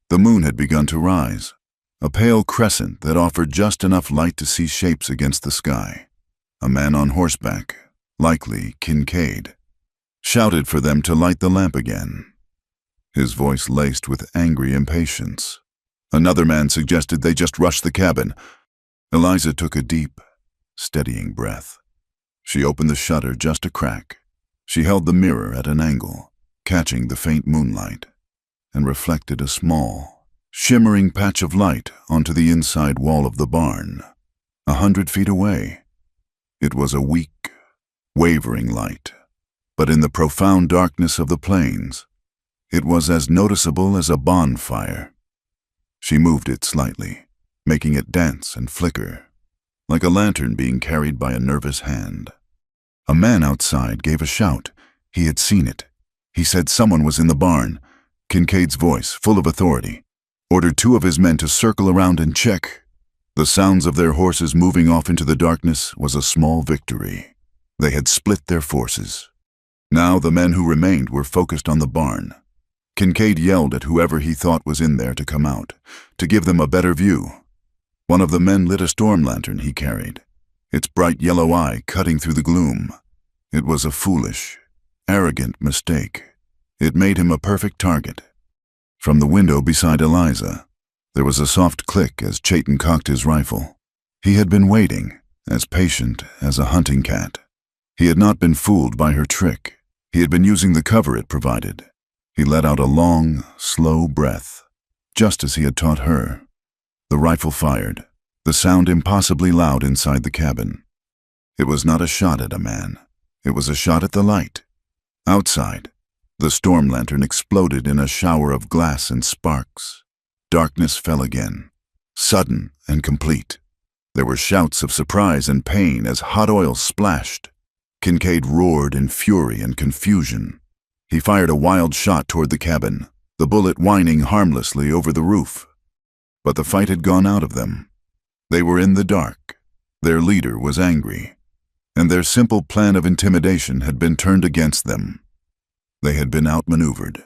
the moon had begun to rise, a pale crescent that offered just enough light to see shapes against the sky. A man on horseback, likely Kincaid, shouted for them to light the lamp again, his voice laced with angry impatience. Another man suggested they just rush the cabin. Eliza took a deep, steadying breath. She opened the shutter just a crack. She held the mirror at an angle, catching the faint moonlight, and reflected a small, shimmering patch of light onto the inside wall of the barn, 100 feet away. It was a weak, wavering light, but in the profound darkness of the plains, it was as noticeable as a bonfire. She moved it slightly, making it dance and flicker, like a lantern being carried by a nervous hand. A man outside gave a shout. He had seen it. He said someone was in the barn. Kincaid's voice, full of authority, ordered 2 of his men to circle around and check. The sounds of their horses moving off into the darkness was a small victory. They had split their forces. Now the men who remained were focused on the barn. Kincaid yelled at whoever he thought was in there to come out, to give them a better view. One of the men lit a storm lantern he carried, its bright yellow eye cutting through the gloom. It was a foolish, arrogant mistake. It made him a perfect target. From the window beside Eliza, there was a soft click as Chayton cocked his rifle. He had been waiting, as patient as a hunting cat. He had not been fooled by her trick. He had been using the cover it provided. He let out a long, slow breath, just as he had taught her. The rifle fired, the sound impossibly loud inside the cabin. It was not a shot at a man. It was a shot at the light. Outside, the storm lantern exploded in a shower of glass and sparks. Darkness fell again, sudden and complete. There were shouts of surprise and pain as hot oil splashed. Kincaid roared in fury and confusion. He fired a wild shot toward the cabin, the bullet whining harmlessly over the roof. But the fight had gone out of them. They were in the dark. Their leader was angry, and their simple plan of intimidation had been turned against them. They had been outmaneuvered.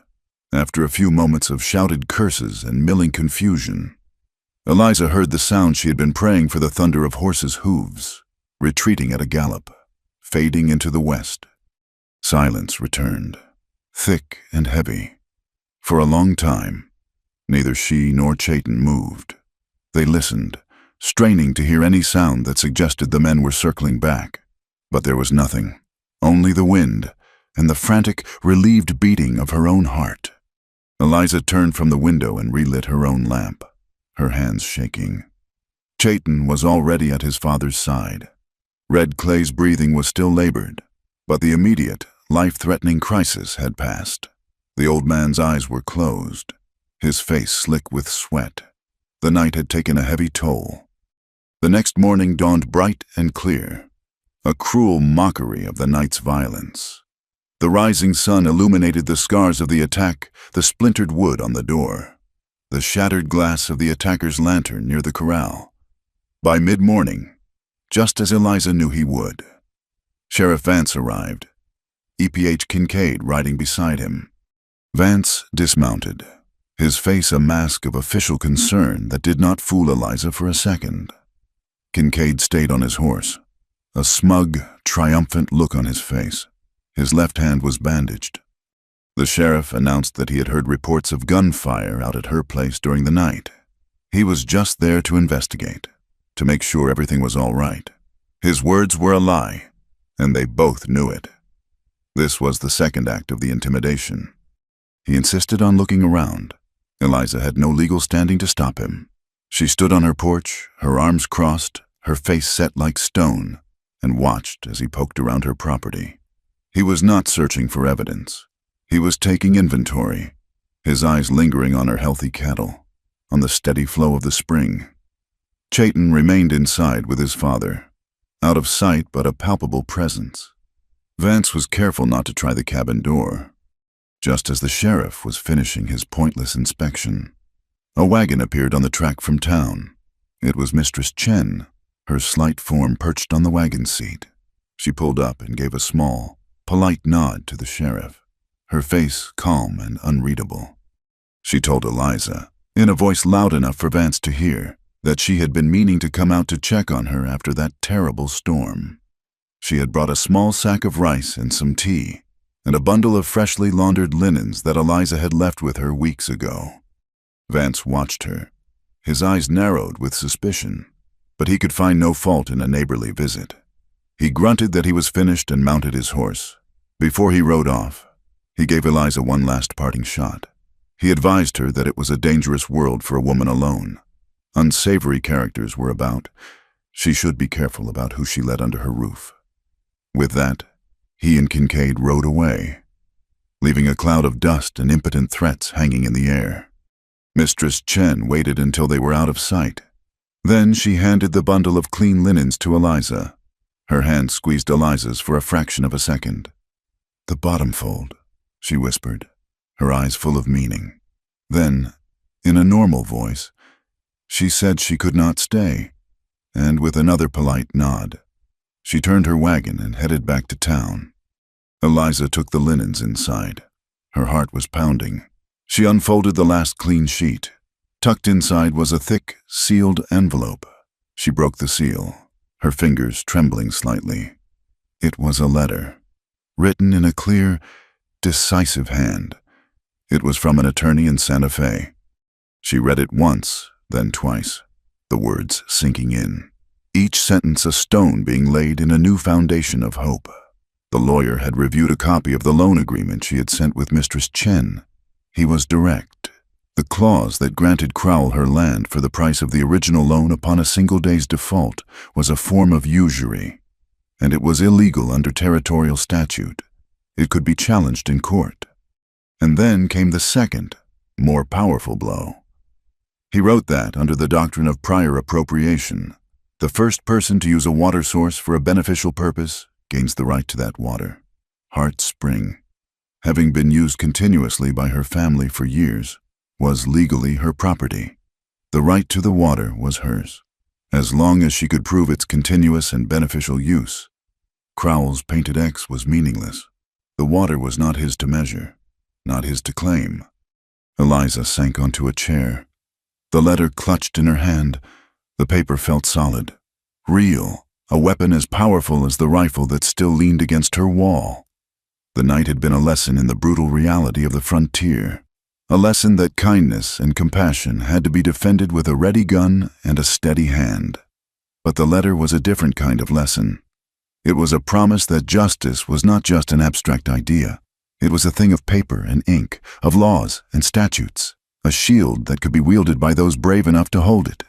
After a few moments of shouted curses and milling confusion, Eliza heard the sound she had been praying for, the thunder of horses' hooves, retreating at a gallop, fading into the west. Silence returned, thick and heavy. For a long time, neither she nor Chayton moved. They listened, straining to hear any sound that suggested the men were circling back. But there was nothing, only the wind and the frantic, relieved beating of her own heart. Eliza turned from the window and relit her own lamp, her hands shaking. Chayton was already at his father's side. Red Clay's breathing was still labored, but the immediate, life-threatening crisis had passed. The old man's eyes were closed, his face slick with sweat. The night had taken a heavy toll. The next morning dawned bright and clear, a cruel mockery of the night's violence. The rising sun illuminated the scars of the attack, the splintered wood on the door, the shattered glass of the attacker's lantern near the corral. By mid-morning, just as Eliza knew he would, Sheriff Vance arrived, EPH Kincaid riding beside him. Vance dismounted, his face a mask of official concern that did not fool Eliza for a second. Kincaid stayed on his horse, a smug, triumphant look on his face. His left hand was bandaged. The sheriff announced that he had heard reports of gunfire out at her place during the night. He was just there to investigate, to make sure everything was all right. His words were a lie, and they both knew it. This was the second act of the intimidation. He insisted on looking around, Eliza had no legal standing to stop him. She stood on her porch, her arms crossed, her face set like stone, and watched as he poked around her property. He was not searching for evidence. He was taking inventory, his eyes lingering on her healthy cattle, on the steady flow of the spring. Chayton remained inside with his father, out of sight but a palpable presence. Vance was careful not to try the cabin door. Just as the sheriff was finishing his pointless inspection, a wagon appeared on the track from town. It was Mistress Chen, her slight form perched on the wagon seat. She pulled up and gave a small, polite nod to the sheriff, her face calm and unreadable. She told Eliza, in a voice loud enough for Vance to hear, that she had been meaning to come out to check on her after that terrible storm. She had brought a small sack of rice and some tea, and a bundle of freshly laundered linens that Eliza had left with her weeks ago. Vance watched her. His eyes narrowed with suspicion, but he could find no fault in a neighborly visit. He grunted that he was finished and mounted his horse. Before he rode off, he gave Eliza one last parting shot. He advised her that it was a dangerous world for a woman alone. Unsavory characters were about. She should be careful about who she let under her roof. With that, he and Kincaid rode away, leaving a cloud of dust and impotent threats hanging in the air. Mistress Chen waited until they were out of sight. Then she handed the bundle of clean linens to Eliza. Her hand squeezed Eliza's for a fraction of a second. "The bottom fold," she whispered, her eyes full of meaning. Then, in a normal voice, she said she could not stay, and with another polite nod, she turned her wagon and headed back to town. Eliza took the linens inside. Her heart was pounding. She unfolded the last clean sheet. Tucked inside was a thick, sealed envelope. She broke the seal, her fingers trembling slightly. It was a letter, written in a clear, decisive hand. It was from an attorney in Santa Fe. She read it once, then twice, the words sinking in, each sentence a stone being laid in a new foundation of hope. The lawyer had reviewed a copy of the loan agreement she had sent with Mistress Chen. He was direct. The clause that granted Crowell her land for the price of the original loan upon a single day's default was a form of usury, and it was illegal under territorial statute. It could be challenged in court. And then came the second, more powerful blow. He wrote that, under the doctrine of prior appropriation, the first person to use a water source for a beneficial purpose gains the right to that water. Heart Spring, having been used continuously by her family for years, was legally her property. The right to the water was hers, as long as she could prove its continuous and beneficial use. Crowell's painted X was meaningless. The water was not his to measure, not his to claim. Eliza sank onto a chair. The letter clutched in her hand. The paper felt solid, real, a weapon as powerful as the rifle that still leaned against her wall. The night had been a lesson in the brutal reality of the frontier, a lesson that kindness and compassion had to be defended with a ready gun and a steady hand. But the letter was a different kind of lesson. It was a promise that justice was not just an abstract idea. It was a thing of paper and ink, of laws and statutes, a shield that could be wielded by those brave enough to hold it.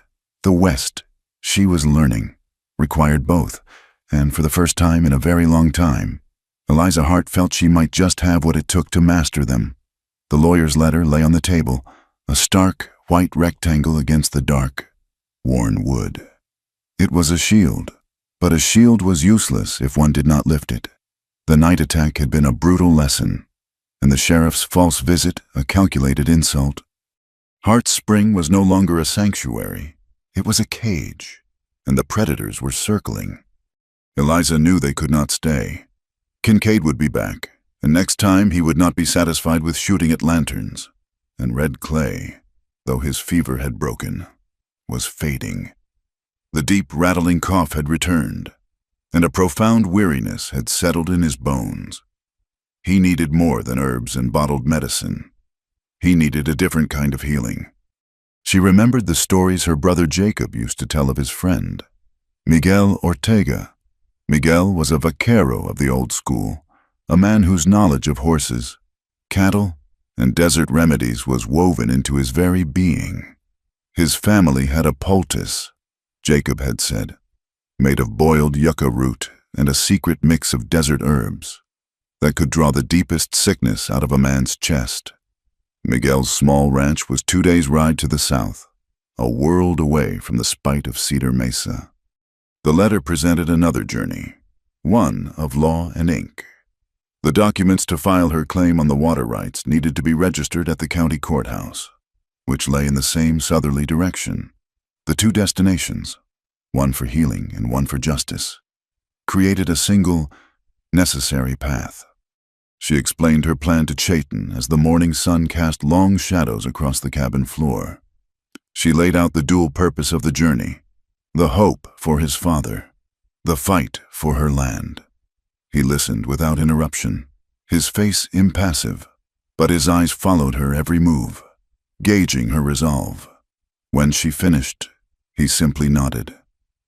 The West, she was learning, required both, and for the first time in a very long time, Eliza Hart felt she might just have what it took to master them. The lawyer's letter lay on the table, a stark, white rectangle against the dark, worn wood. It was a shield, but a shield was useless if one did not lift it. The night attack had been a brutal lesson, and the sheriff's false visit a calculated insult. Hart Spring was no longer a sanctuary. It was a cage, and the predators were circling. Eliza knew they could not stay. Kincaid would be back, and next time he would not be satisfied with shooting at lanterns. And Red Clay, though his fever had broken, was fading. The deep, rattling cough had returned, and a profound weariness had settled in his bones. He needed more than herbs and bottled medicine. He needed a different kind of healing. She remembered the stories her brother Jacob used to tell of his friend, Miguel Ortega. Miguel was a vaquero of the old school, a man whose knowledge of horses, cattle, and desert remedies was woven into his very being. His family had a poultice, Jacob had said, made of boiled yucca root and a secret mix of desert herbs that could draw the deepest sickness out of a man's chest. Miguel's small ranch was 2 days' ride to the south, a world away from the spite of Cedar Mesa. The letter presented another journey, one of law and ink. The documents to file her claim on the water rights needed to be registered at the county courthouse, which lay in the same southerly direction. The two destinations, one for healing and one for justice, created a single, necessary path. She explained her plan to Chayton as the morning sun cast long shadows across the cabin floor. She laid out the dual purpose of the journey, the hope for his father, the fight for her land. He listened without interruption, his face impassive, but his eyes followed her every move, gauging her resolve. When she finished, he simply nodded.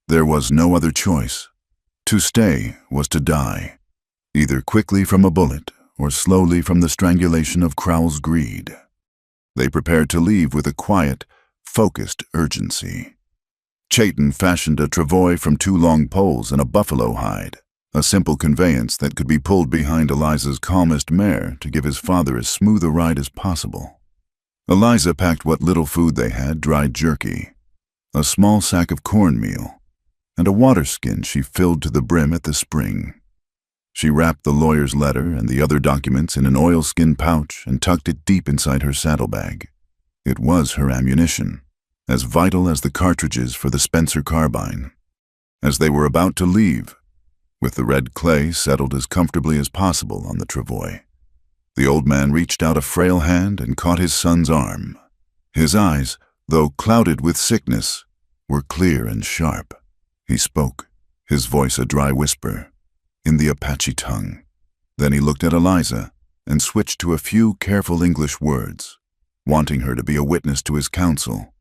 There was no other choice. To stay was to die, either quickly from a bullet or slowly from the strangulation of Crowell's greed. They prepared to leave with a quiet, focused urgency. Chayton fashioned a travois from 2 long poles and a buffalo hide, a simple conveyance that could be pulled behind Eliza's calmest mare to give his father as smooth a ride as possible. Eliza packed what little food they had, dried jerky, a small sack of cornmeal, and a water skin she filled to the brim at the spring. She wrapped the lawyer's letter and the other documents in an oilskin pouch and tucked it deep inside her saddlebag. It was her ammunition, as vital as the cartridges for the Spencer carbine. As they were about to leave, with the red clay settled as comfortably as possible on the travois, the old man reached out a frail hand and caught his son's arm. His eyes, though clouded with sickness, were clear and sharp. He spoke, his voice a dry whisper, in the Apache tongue. Then he looked at Eliza and switched to a few careful English words, wanting her to be a witness to his counsel.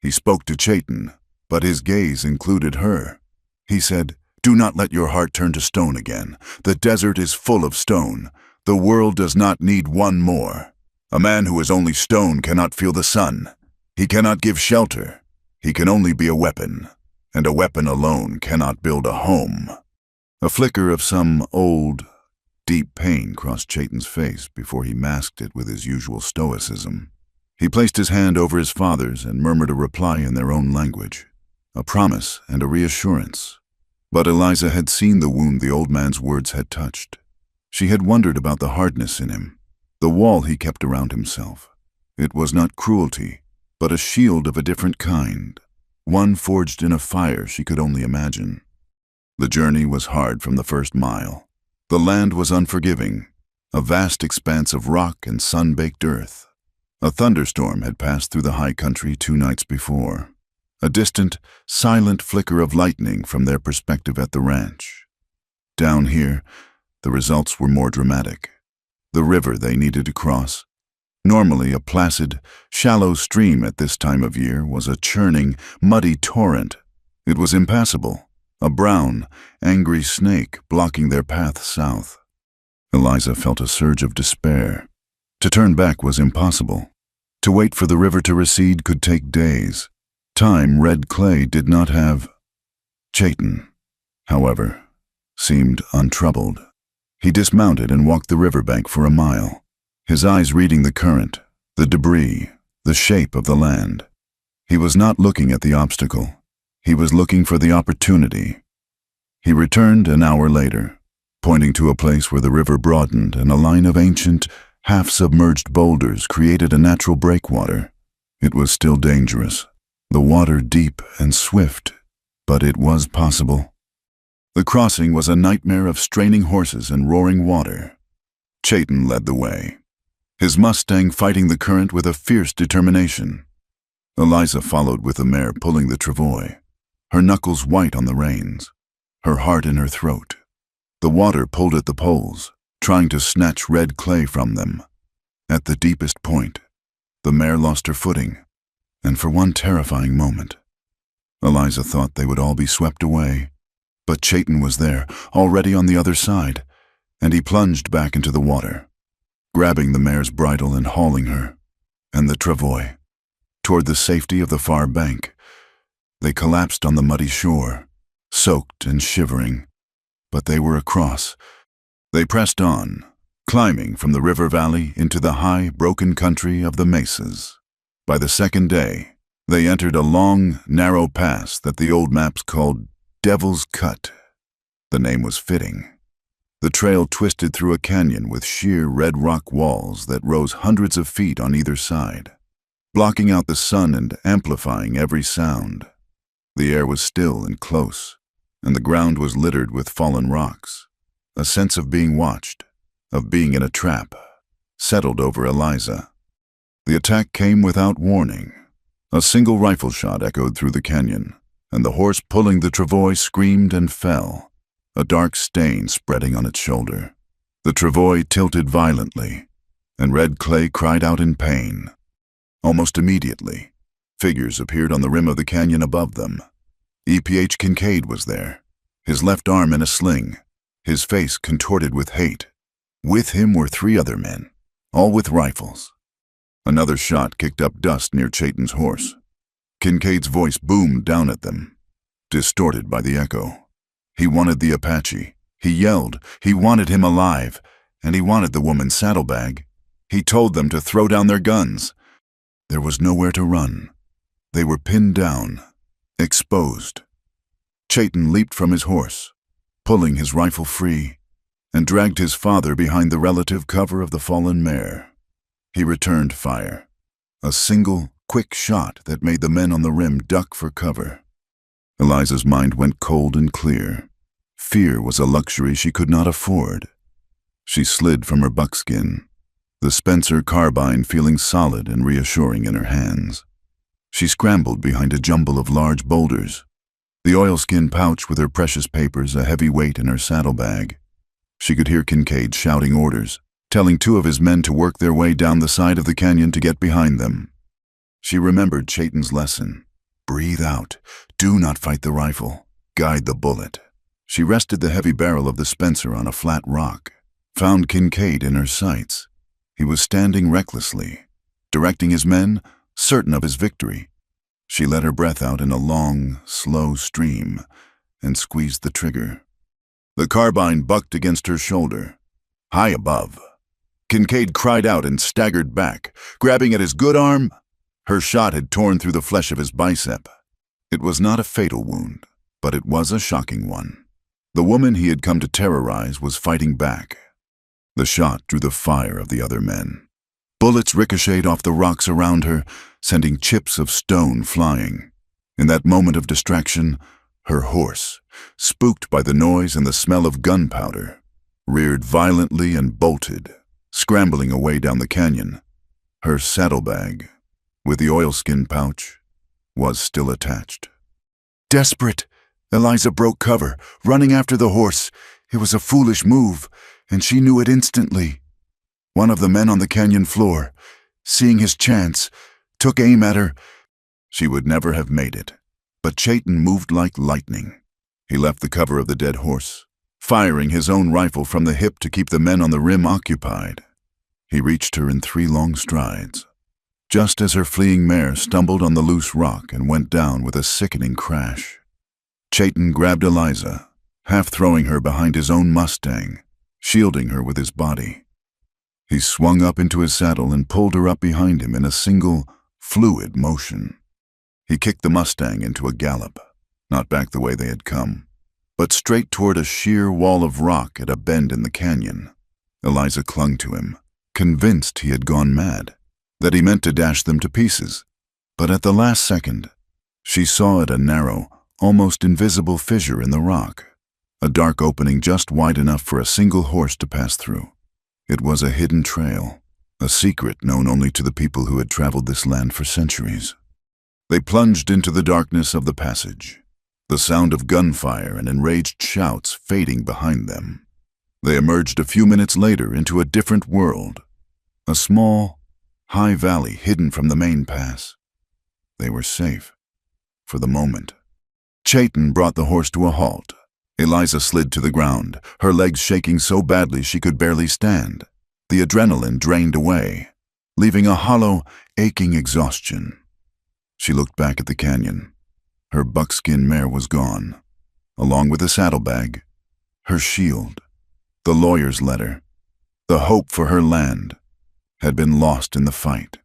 He spoke to Chayton, but his gaze included her. He said, "Do not let your heart turn to stone again. The desert is full of stone. The world does not need one more. A man who is only stone cannot feel the sun. He cannot give shelter. He can only be a weapon, and a weapon alone cannot build a home." A flicker of some old, deep pain crossed Chayton's face before he masked it with his usual stoicism. He placed his hand over his father's and murmured a reply in their own language, a promise and a reassurance. But Eliza had seen the wound the old man's words had touched. She had wondered about the hardness in him, the wall he kept around himself. It was not cruelty, but a shield of a different kind, one forged in a fire she could only imagine. The journey was hard from the first mile. The land was unforgiving, a vast expanse of rock and sun-baked earth. A thunderstorm had passed through the high country 2 nights before, a distant, silent flicker of lightning from their perspective at the ranch. Down here, the results were more dramatic. The river they needed to cross, normally a placid, shallow stream at this time of year, was a churning, muddy torrent. It was impassable, a brown, angry snake blocking their path south. Eliza felt a surge of despair. To turn back was impossible. To wait for the river to recede could take days. Time red clay did not have. Chayton, however, seemed untroubled. He dismounted and walked the riverbank for a mile, his eyes reading the current, the debris, the shape of the land. He was not looking at the obstacle. He was looking for the opportunity. He returned an hour later, pointing to a place where the river broadened and a line of ancient, half-submerged boulders created a natural breakwater. It was still dangerous, the water deep and swift, but it was possible. The crossing was a nightmare of straining horses and roaring water. Chayton led the way, his Mustang fighting the current with a fierce determination. Eliza followed with the mare pulling the travois, her knuckles white on the reins, her heart in her throat. The water pulled at the poles, trying to snatch red clay from them. At the deepest point, the mare lost her footing, and for one terrifying moment, Eliza thought they would all be swept away. But Chayton was there, already on the other side, and he plunged back into the water. grabbing the mare's bridle and hauling her, and the travois, toward the safety of the far bank. They collapsed on the muddy shore, soaked and shivering, but they were across. They pressed on, climbing from the river valley into the high, broken country of the mesas. By the second day, they entered a long, narrow pass that the old maps called Devil's Cut. The name was fitting. The trail twisted through a canyon with sheer red rock walls that rose hundreds of feet on either side, blocking out the sun and amplifying every sound. The air was still and close, and the ground was littered with fallen rocks. A sense of being watched, of being in a trap, settled over Eliza. The attack came without warning. A single rifle shot echoed through the canyon, and the horse pulling the travois screamed and fell, a dark stain spreading on its shoulder. The travois tilted violently, and Red Clay cried out in pain. Almost immediately, figures appeared on the rim of the canyon above them. E.P.H. Kincaid was there, his left arm in a sling, his face contorted with hate. With him were 3 other men, all with rifles. Another shot kicked up dust near Chayton's horse. Kincaid's voice boomed down at them, distorted by the echo. He wanted the Apache. He yelled. He wanted him alive, and he wanted the woman's saddlebag. He told them to throw down their guns. There was nowhere to run. They were pinned down, exposed. Chayton leaped from his horse, pulling his rifle free, and dragged his father behind the relative cover of the fallen mare. He returned fire, a single, quick shot that made the men on the rim duck for cover. Eliza's mind went cold and clear. Fear was a luxury she could not afford. She slid from her buckskin, the Spencer carbine feeling solid and reassuring in her hands. She scrambled behind a jumble of large boulders, the oilskin pouch with her precious papers a heavy weight in her saddlebag. She could hear Kincaid shouting orders, telling 2 of his men to work their way down the side of the canyon to get behind them. She remembered Chayton's lesson. Breathe out. Do not fight the rifle. Guide the bullet. She rested the heavy barrel of the Spencer on a flat rock, found Kincaid in her sights. He was standing recklessly, directing his men, certain of his victory. She let her breath out in a long, slow stream and squeezed the trigger. The carbine bucked against her shoulder, high above. Kincaid cried out and staggered back, grabbing at his good arm. Her shot had torn through the flesh of his bicep. It was not a fatal wound, but it was a shocking one. The woman he had come to terrorize was fighting back. The shot drew the fire of the other men. Bullets ricocheted off the rocks around her, sending chips of stone flying. In that moment of distraction, her horse, spooked by the noise and the smell of gunpowder, reared violently and bolted, scrambling away down the canyon. Her saddlebag, with the oilskin pouch, was still attached. Desperate, Eliza broke cover, running after the horse. It was a foolish move, and she knew it instantly. One of the men on the canyon floor, seeing his chance, took aim at her. She would never have made it, but Chayton moved like lightning. He left the cover of the dead horse, firing his own rifle from the hip to keep the men on the rim occupied. He reached her in 3 long strides, just as her fleeing mare stumbled on the loose rock and went down with a sickening crash. Chayton grabbed Eliza, half throwing her behind his own Mustang, shielding her with his body. He swung up into his saddle and pulled her up behind him in a single, fluid motion. He kicked the Mustang into a gallop, not back the way they had come, but straight toward a sheer wall of rock at a bend in the canyon. Eliza clung to him, convinced he had gone mad, that he meant to dash them to pieces. But at the last second, she saw it a narrow, almost invisible fissure in the rock, a dark opening just wide enough for a single horse to pass through. It was a hidden trail, a secret known only to the people who had traveled this land for centuries. They plunged into the darkness of the passage, the sound of gunfire and enraged shouts fading behind them. They emerged a few minutes later into a different world, a small, high valley hidden from the main pass. They were safe, for the moment. Chayton brought the horse to a halt. Eliza slid to the ground, her legs shaking so badly she could barely stand. The adrenaline drained away, leaving a hollow, aching exhaustion. She looked back at the canyon. Her buckskin mare was gone, along with the saddlebag, her shield, the lawyer's letter, the hope for her land, had been lost in the fight.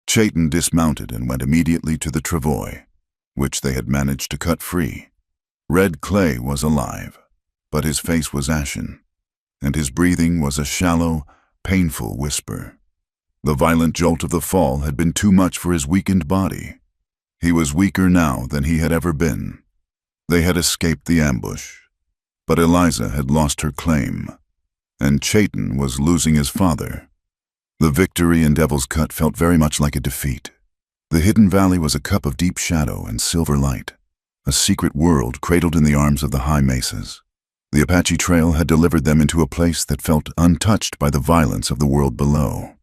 Chayton dismounted and went immediately to the travois, which they had managed to cut free. Red Clay was alive, but his face was ashen, and his breathing was a shallow, painful whisper. The violent jolt of the fall had been too much for his weakened body. He was weaker now than he had ever been. They had escaped the ambush, but Eliza had lost her claim, and Chayton was losing his father. The victory in Devil's Cut felt very much like a defeat. The hidden valley was a cup of deep shadow and silver light, a secret world cradled in the arms of the high mesas. The Apache Trail had delivered them into a place that felt untouched by the violence of the world below.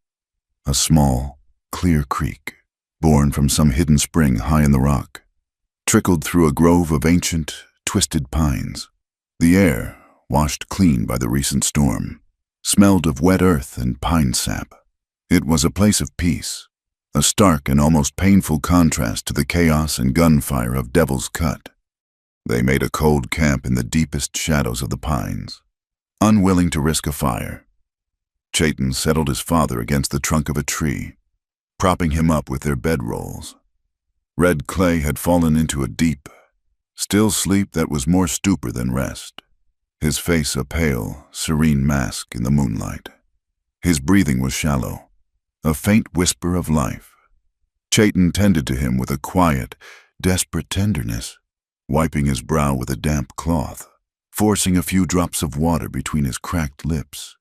A small, clear creek, born from some hidden spring high in the rock, trickled through a grove of ancient, twisted pines. The air, washed clean by the recent storm, smelled of wet earth and pine sap. It was a place of peace, a stark and almost painful contrast to the chaos and gunfire of Devil's Cut. They made a cold camp in the deepest shadows of the pines, unwilling to risk a fire. Chayton settled his father against the trunk of a tree, propping him up with their bedrolls. Red Clay had fallen into a deep, still sleep that was more stupor than rest, his face a pale, serene mask in the moonlight. His breathing was shallow, a faint whisper of life. Chayton tended to him with a quiet, desperate tenderness, wiping his brow with a damp cloth, forcing a few drops of water between his cracked lips.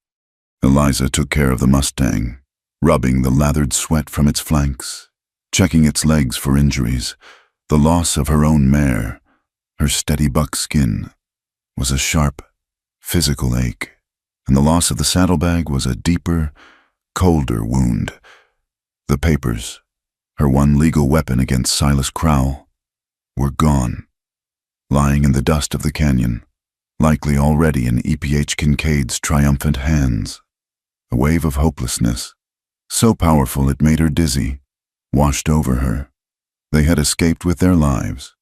Eliza took care of the Mustang, rubbing the lathered sweat from its flanks, checking its legs for injuries. The loss of her own mare, her steady buckskin, was a sharp, physical ache, and the loss of the saddlebag was a deeper, colder wound. The papers, her one legal weapon against Silas Crowell, were gone, lying in the dust of the canyon, likely already in E.P.H. Kincaid's triumphant hands. A wave of hopelessness, so powerful it made her dizzy, washed over her. They had escaped with their lives,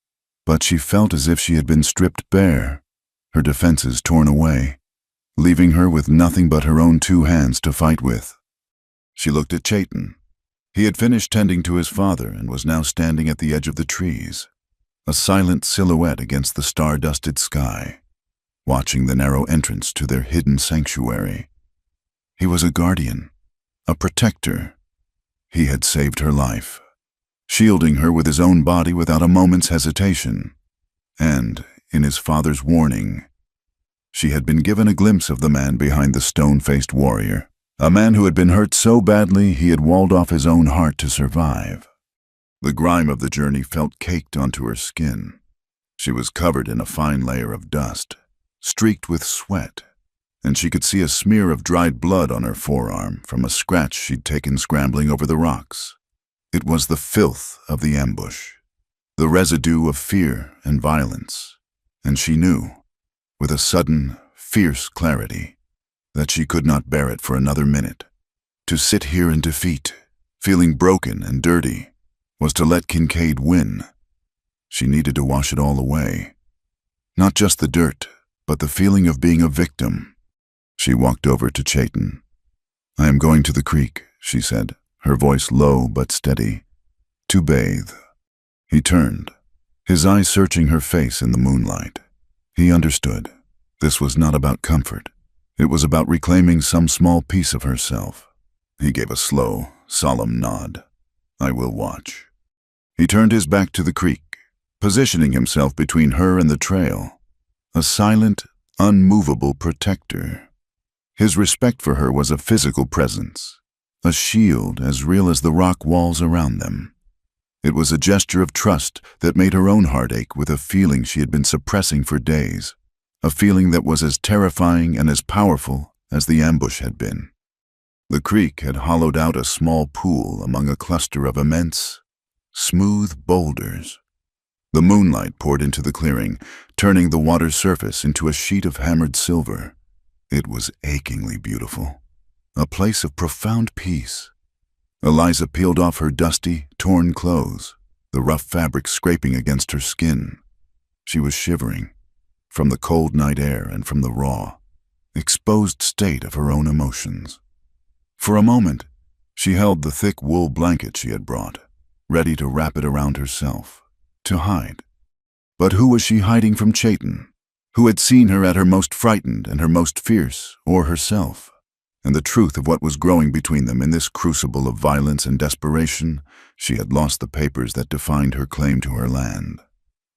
but she felt as if she had been stripped bare, her defenses torn away, leaving her with nothing but her own two hands to fight with. She looked at Chayton. He had finished tending to his father and was now standing at the edge of the trees, a silent silhouette against the star-dusted sky, watching the narrow entrance to their hidden sanctuary. He was a guardian, a protector. He had saved her life, shielding her with his own body without a moment's hesitation. And, in his father's warning, she had been given a glimpse of the man behind the stone-faced warrior, a man who had been hurt so badly he had walled off his own heart to survive. The grime of the journey felt caked onto her skin. She was covered in a fine layer of dust, streaked with sweat, and she could see a smear of dried blood on her forearm from a scratch she'd taken scrambling over the rocks. It was the filth of the ambush, the residue of fear and violence, and she knew, with a sudden, fierce clarity, that she could not bear it for another minute. To sit here in defeat, feeling broken and dirty, was to let Kincaid win. She needed to wash it all away. Not just the dirt, but the feeling of being a victim. She walked over to Chayton. "I am going to the creek," she said, her voice low but steady, "to bathe." He turned, his eyes searching her face in the moonlight. He understood. This was not about comfort. It was about reclaiming some small piece of herself. He gave a slow, solemn nod. "I will watch." He turned his back to the creek, positioning himself between her and the trail, a silent, unmovable protector. His respect for her was a physical presence, a shield as real as the rock walls around them. It was a gesture of trust that made her own heart ache with a feeling she had been suppressing for days, a feeling that was as terrifying and as powerful as the ambush had been. The creek had hollowed out a small pool among a cluster of immense, smooth boulders. The moonlight poured into the clearing, turning the water's surface into a sheet of hammered silver. It was achingly beautiful. a place of profound peace. Eliza peeled off her dusty, torn clothes, the rough fabric scraping against her skin. She was shivering, from the cold night air and from the raw, exposed state of her own emotions. For a moment, she held the thick wool blanket she had brought, ready to wrap it around herself, to hide. But who was she hiding from Chayton, who had seen her at her most frightened and her most fierce, or herself? And the truth of what was growing between them in this crucible of violence and desperation, she had lost the papers that defined her claim to her land.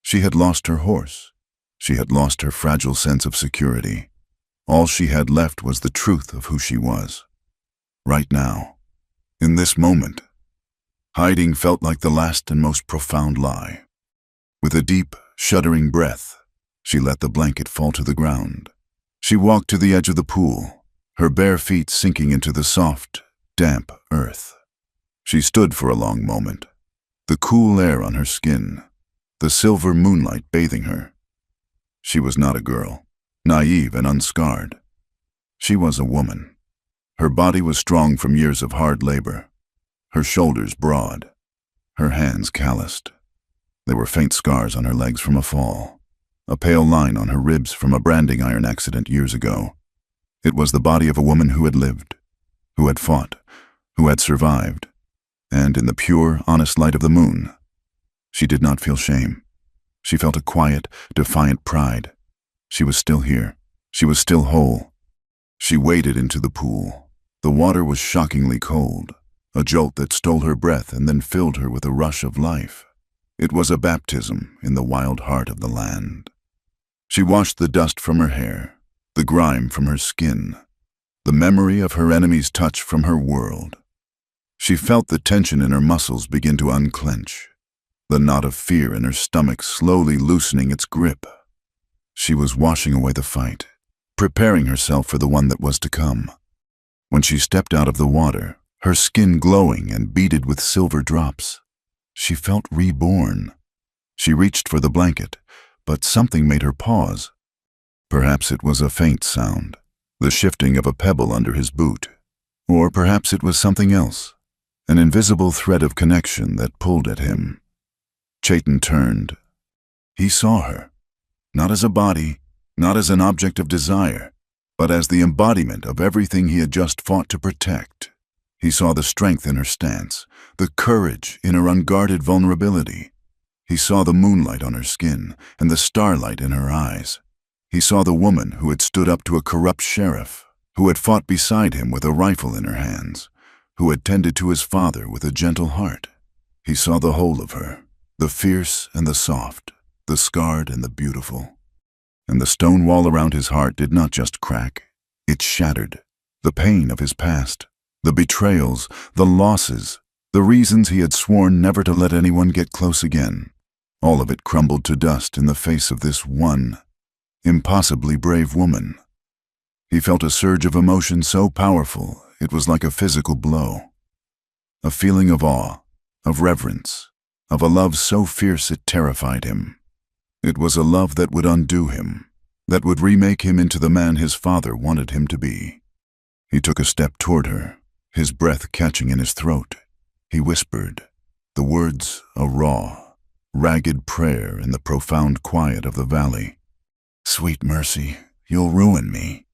She had lost her horse. She had lost her fragile sense of security. All she had left was the truth of who she was. Right now, in this moment, hiding felt like the last and most profound lie. With a deep, shuddering breath, she let the blanket fall to the ground. She walked to the edge of the pool, her bare feet sinking into the soft, damp earth. She stood for a long moment, the cool air on her skin, the silver moonlight bathing her. She was not a girl, naive and unscarred. She was a woman. Her body was strong from years of hard labor, her shoulders broad, her hands calloused. There were faint scars on her legs from a fall, a pale line on her ribs from a branding iron accident years ago. It was the body of a woman who had lived, who had fought, who had survived, and in the pure, honest light of the moon, she did not feel shame. She felt a quiet, defiant pride. She was still here. She was still whole. She waded into the pool. The water was shockingly cold, a jolt that stole her breath and then filled her with a rush of life. It was a baptism in the wild heart of the land. She washed the dust from her hair, the grime from her skin, the memory of her enemy's touch from her world. She felt the tension in her muscles begin to unclench, the knot of fear in her stomach slowly loosening its grip. She was washing away the fight, preparing herself for the one that was to come. When she stepped out of the water, her skin glowing and beaded with silver drops, she felt reborn. She reached for the blanket, but something made her pause. Perhaps it was a faint sound, the shifting of a pebble under his boot. Or perhaps it was something else, an invisible thread of connection that pulled at him. Chayton turned. He saw her, not as a body, not as an object of desire, but as the embodiment of everything he had just fought to protect. He saw the strength in her stance, the courage in her unguarded vulnerability. He saw the moonlight on her skin and the starlight in her eyes. He saw the woman who had stood up to a corrupt sheriff, who had fought beside him with a rifle in her hands, who had tended to his father with a gentle heart. He saw the whole of her, the fierce and the soft, the scarred and the beautiful. And the stone wall around his heart did not just crack, it shattered. The pain of his past, the betrayals, the losses, the reasons he had sworn never to let anyone get close again, all of it crumbled to dust in the face of this one, impossibly brave woman. He felt a surge of emotion so powerful it was like a physical blow. A feeling of awe, of reverence, of a love so fierce it terrified him. It was a love that would undo him, that would remake him into the man his father wanted him to be. He took a step toward her, his breath catching in his throat. He whispered, the words a raw, ragged prayer in the profound quiet of the valley. Sweet mercy, you'll ruin me.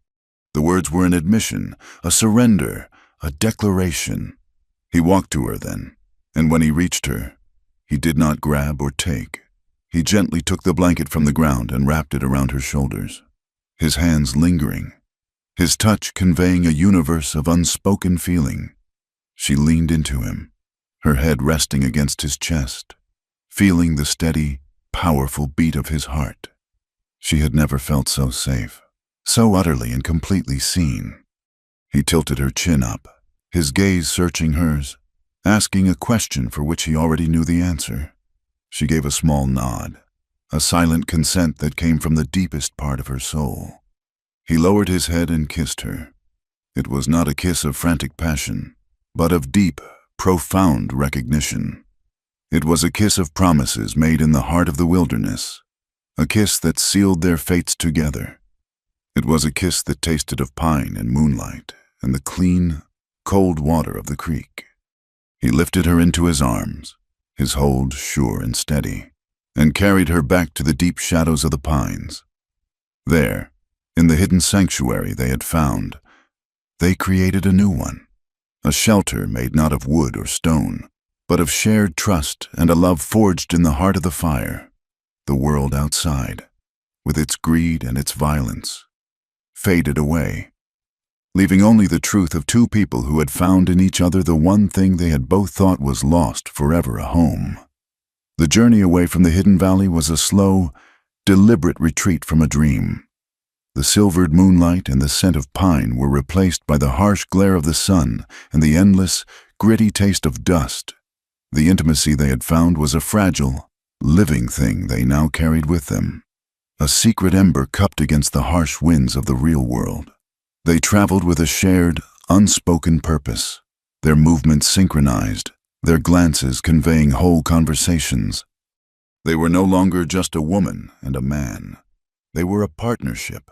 The words were an admission, a surrender, a declaration. He walked to her then, and when he reached her, he did not grab or take. He gently took the blanket from the ground and wrapped it around her shoulders, his hands lingering, his touch conveying a universe of unspoken feeling. She leaned into him, her head resting against his chest, feeling the steady, powerful beat of his heart. She had never felt so safe, so utterly and completely seen. He tilted her chin up, his gaze searching hers, asking a question for which he already knew the answer. She gave a small nod, a silent consent that came from the deepest part of her soul. He lowered his head and kissed her. It was not a kiss of frantic passion, but of deep, profound recognition. It was a kiss of promises made in the heart of the wilderness, a kiss that sealed their fates together. It was a kiss that tasted of pine and moonlight, and the clean, cold water of the creek. He lifted her into his arms, his hold sure and steady, and carried her back to the deep shadows of the pines. There, in the hidden sanctuary they had found, they created a new one, a shelter made not of wood or stone, but of shared trust and a love forged in the heart of the fire. The world outside, with its greed and its violence, faded away, leaving only the truth of two people who had found in each other the one thing they had both thought was lost forever, a home. The journey away from the hidden valley was a slow, deliberate retreat from a dream. The silvered moonlight and the scent of pine were replaced by the harsh glare of the sun and the endless, gritty taste of dust. The intimacy they had found was a fragile, living thing they now carried with them, a secret ember cupped against the harsh winds of the real world. They traveled with a shared, unspoken purpose, their movements synchronized, their glances conveying whole conversations. They were no longer just a woman and a man. They were a partnership,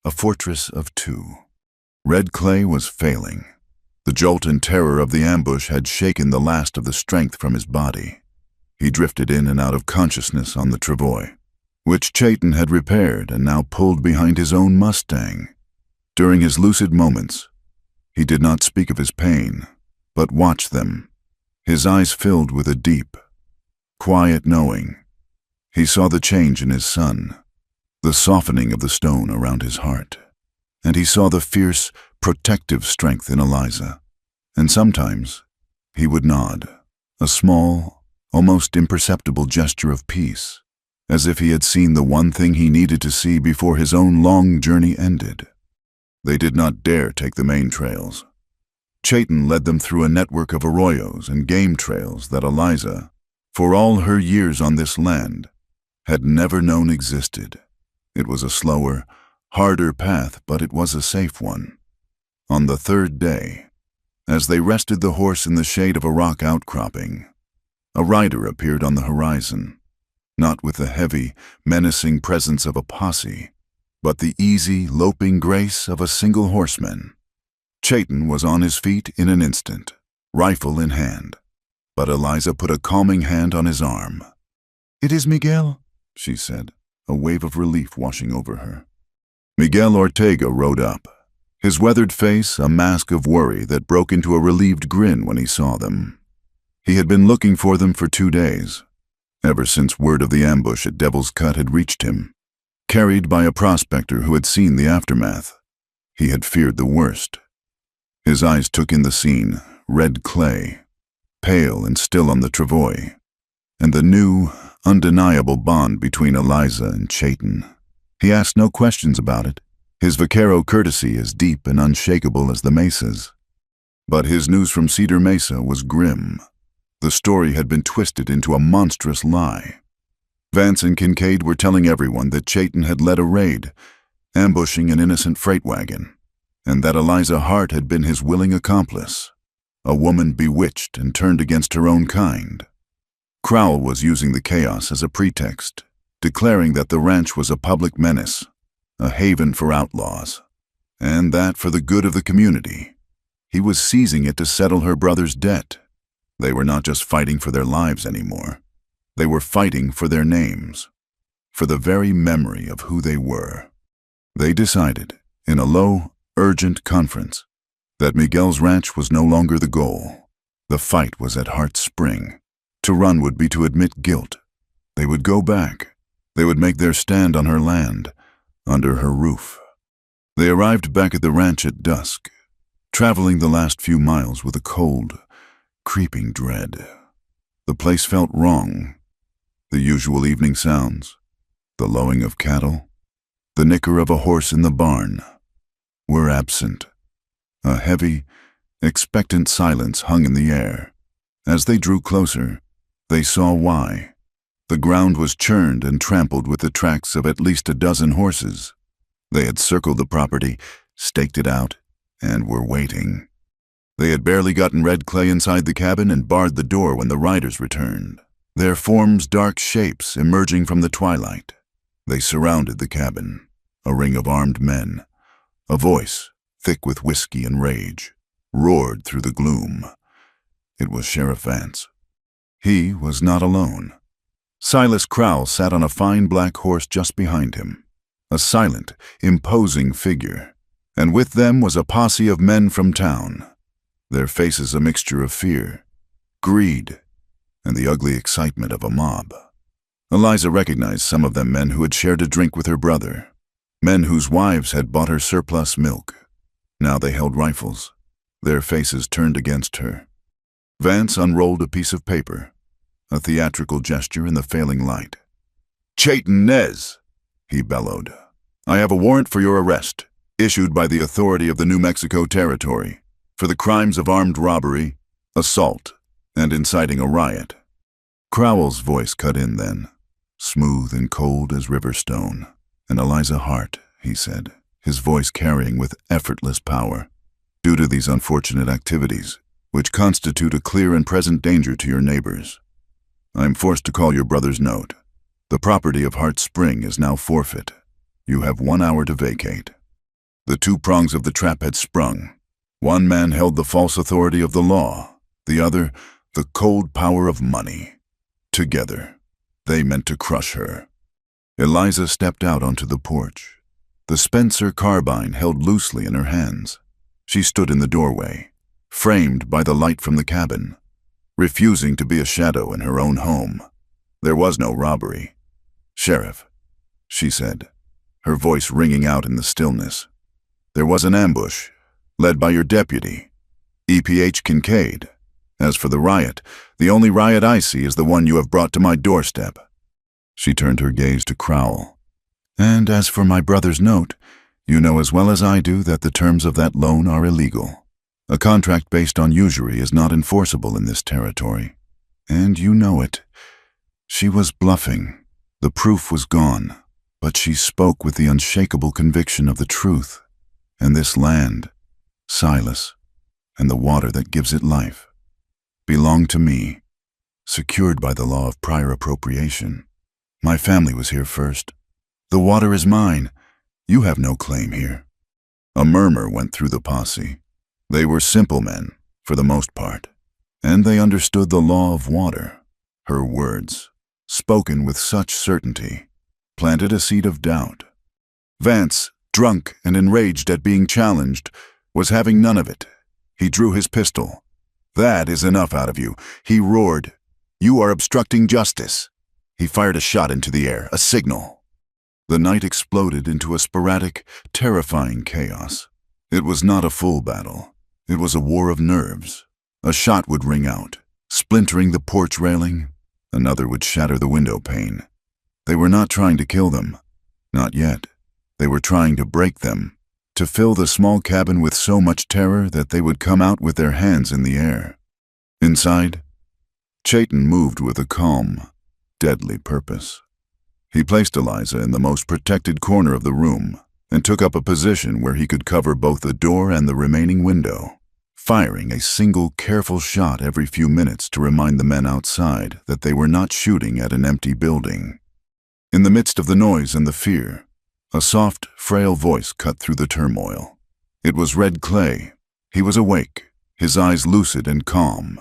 a fortress of two. Red Clay was failing. The jolt and terror of the ambush had shaken the last of the strength from his body. He drifted in and out of consciousness on the travois, which Chayton had repaired and now pulled behind his own Mustang. During his lucid moments, he did not speak of his pain, but watched them, his eyes filled with a deep, quiet knowing. He saw the change in his son, the softening of the stone around his heart, and he saw the fierce, protective strength in Eliza. And sometimes he would nod, a small, almost imperceptible gesture of peace, as if he had seen the one thing he needed to see before his own long journey ended. They did not dare take the main trails. Chayton led them through a network of arroyos and game trails that Eliza, for all her years on this land, had never known existed. It was a slower, harder path, but it was a safe one. On the third day, as they rested the horse in the shade of a rock outcropping, a rider appeared on the horizon, not with the heavy, menacing presence of a posse, but the easy, loping grace of a single horseman. Chayton was on his feet in an instant, rifle in hand, but Eliza put a calming hand on his arm. "It is Miguel," she said, a wave of relief washing over her. Miguel Ortega rode up, his weathered face a mask of worry that broke into a relieved grin when he saw them. He had been looking for them for 2 days, ever since word of the ambush at Devil's Cut had reached him. Carried by a prospector who had seen the aftermath, he had feared the worst. His eyes took in the scene, Red Clay, pale and still on the travois, and the new, undeniable bond between Eliza and Chayton. He asked no questions about it, his vaquero courtesy as deep and unshakable as the mesas. But his news from Cedar Mesa was grim. The story had been twisted into a monstrous lie. Vance and Kincaid were telling everyone that Chayton had led a raid, ambushing an innocent freight wagon, and that Eliza Hart had been his willing accomplice, a woman bewitched and turned against her own kind. Crowell was using the chaos as a pretext, declaring that the ranch was a public menace, a haven for outlaws, and that for the good of the community, he was seizing it to settle her brother's debt. They were not just fighting for their lives anymore. They were fighting for their names, for the very memory of who they were. They decided, in a low, urgent conference, that Miguel's ranch was no longer the goal. The fight was at Hart's Spring. To run would be to admit guilt. They would go back. They would make their stand on her land, under her roof. They arrived back at the ranch at dusk, traveling the last few miles with a cold, creeping dread. The place felt wrong. The usual evening sounds, the lowing of cattle, the nicker of a horse in the barn, were absent. A heavy, expectant silence hung in the air. As they drew closer, they saw why. The ground was churned and trampled with the tracks of at least a dozen horses. They had circled the property, staked it out, and were waiting. They had barely gotten Red Clay inside the cabin and barred the door when the riders returned, their forms dark shapes emerging from the twilight. They surrounded the cabin, a ring of armed men, a voice thick with whiskey and rage, roared through the gloom. It was Sheriff Vance. He was not alone. Silas Crowell sat on a fine black horse just behind him, a silent, imposing figure, and with them was a posse of men from town, their faces a mixture of fear, greed, and the ugly excitement of a mob. Eliza recognized some of them men who had shared a drink with her brother, men whose wives had bought her surplus milk. Now they held rifles, their faces turned against her. Vance unrolled a piece of paper, a theatrical gesture in the failing light. "Chayton Nez," he bellowed, "I have a warrant for your arrest, issued by the authority of the New Mexico Territory, for the crimes of armed robbery, assault, and inciting a riot." Crowell's voice cut in then, smooth and cold as river stone. "And Eliza Hart," he said, his voice carrying with effortless power. "Due to these unfortunate activities, which constitute a clear and present danger to your neighbors, I am forced to call your brother's note. The property of Hart Spring is now forfeit. You have 1 hour to vacate." The two prongs of the trap had sprung. One man held the false authority of the law, the other, the cold power of money. Together, they meant to crush her. Eliza stepped out onto the porch, the Spencer carbine held loosely in her hands. She stood in the doorway, framed by the light from the cabin, refusing to be a shadow in her own home. There was no robbery. "Sheriff," she said, her voice ringing out in the stillness, "there was an ambush, led by your deputy, E.P.H. Kincaid. As for the riot, the only riot I see is the one you have brought to my doorstep." She turned her gaze to Crowell. "And as for my brother's note, you know as well as I do that the terms of that loan are illegal. A contract based on usury is not enforceable in this territory. And you know it." She was bluffing. The proof was gone, but she spoke with the unshakable conviction of the truth. And this land, Silas, and the water that gives it life, belong to me, secured by the law of prior appropriation. My family was here first. The water is mine. You have no claim here. A murmur went through the posse. They were simple men, for the most part, and they understood the law of water. Her words, spoken with such certainty, planted a seed of doubt. Vance, drunk and enraged at being challenged, was having none of it. He drew his pistol. "That is enough out of you," he roared. "You are obstructing justice." He fired a shot into the air, a signal. The night exploded into a sporadic, terrifying chaos. It was not a full battle. It was a war of nerves. A shot would ring out, splintering the porch railing. Another would shatter the window pane. They were not trying to kill them. Not yet. They were trying to break them, to fill the small cabin with so much terror that they would come out with their hands in the air. Inside, Chayton moved with a calm, deadly purpose. He placed Eliza in the most protected corner of the room and took up a position where he could cover both the door and the remaining window, firing a single careful shot every few minutes to remind the men outside that they were not shooting at an empty building. In the midst of the noise and the fear, a soft, frail voice cut through the turmoil. It was Red Clay. He was awake, his eyes lucid and calm.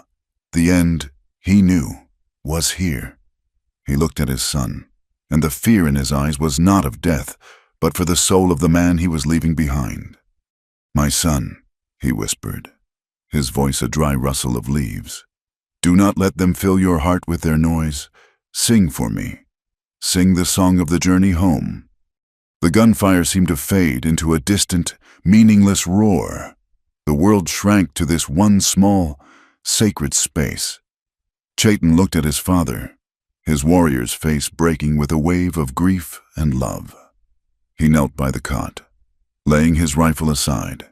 The end, he knew, was here. He looked at his son, and the fear in his eyes was not of death, but for the soul of the man he was leaving behind. "My son," he whispered, his voice a dry rustle of leaves, "do not let them fill your heart with their noise. Sing for me. Sing the song of the journey home." The gunfire seemed to fade into a distant, meaningless roar. The world shrank to this one small, sacred space. Chayton looked at his father, his warrior's face breaking with a wave of grief and love. He knelt by the cot, laying his rifle aside.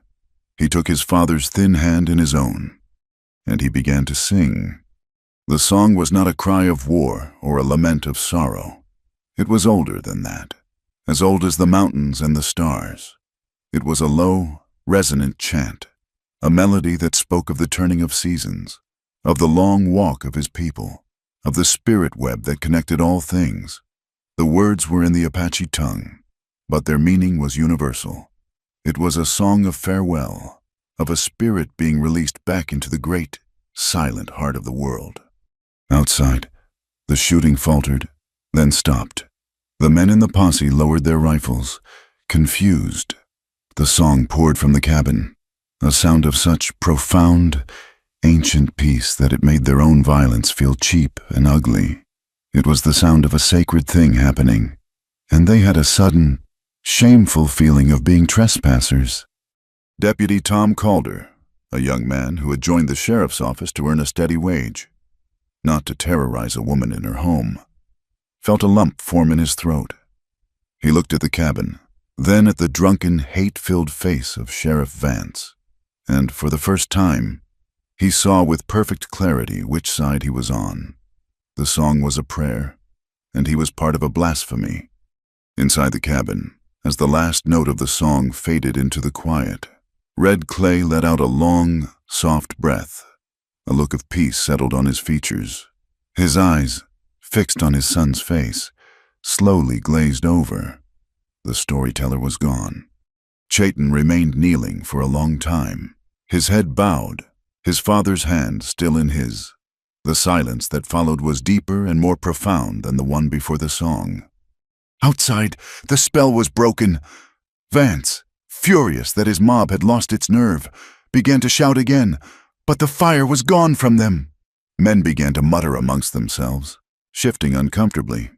He took his father's thin hand in his own, and he began to sing. The song was not a cry of war or a lament of sorrow. It was older than that, as old as the mountains and the stars. It was a low, resonant chant, a melody that spoke of the turning of seasons, of the long walk of his people, of the spirit web that connected all things. The words were in the Apache tongue, but their meaning was universal. It was a song of farewell, of a spirit being released back into the great, silent heart of the world. Outside, the shooting faltered, then stopped. The men in the posse lowered their rifles, confused. The song poured from the cabin, a sound of such profound, ancient peace that it made their own violence feel cheap and ugly. It was the sound of a sacred thing happening, and they had a sudden, shameful feeling of being trespassers. Deputy Tom Calder, a young man who had joined the sheriff's office to earn a steady wage, not to terrorize a woman in her home, felt a lump form in his throat. He looked at the cabin, then at the drunken, hate-filled face of Sheriff Vance, and for the first time, he saw with perfect clarity which side he was on. The song was a prayer, and he was part of a blasphemy. Inside the cabin, as the last note of the song faded into the quiet, Red Clay let out a long, soft breath. A look of peace settled on his features. His eyes, fixed on his son's face, slowly glazed over. The storyteller was gone. Chayton remained kneeling for a long time, his head bowed, his father's hand still in his. The silence that followed was deeper and more profound than the one before the song. Outside, the spell was broken. Vance, furious that his mob had lost its nerve, began to shout again, but the fire was gone from them. Men began to mutter amongst themselves, shifting uncomfortably.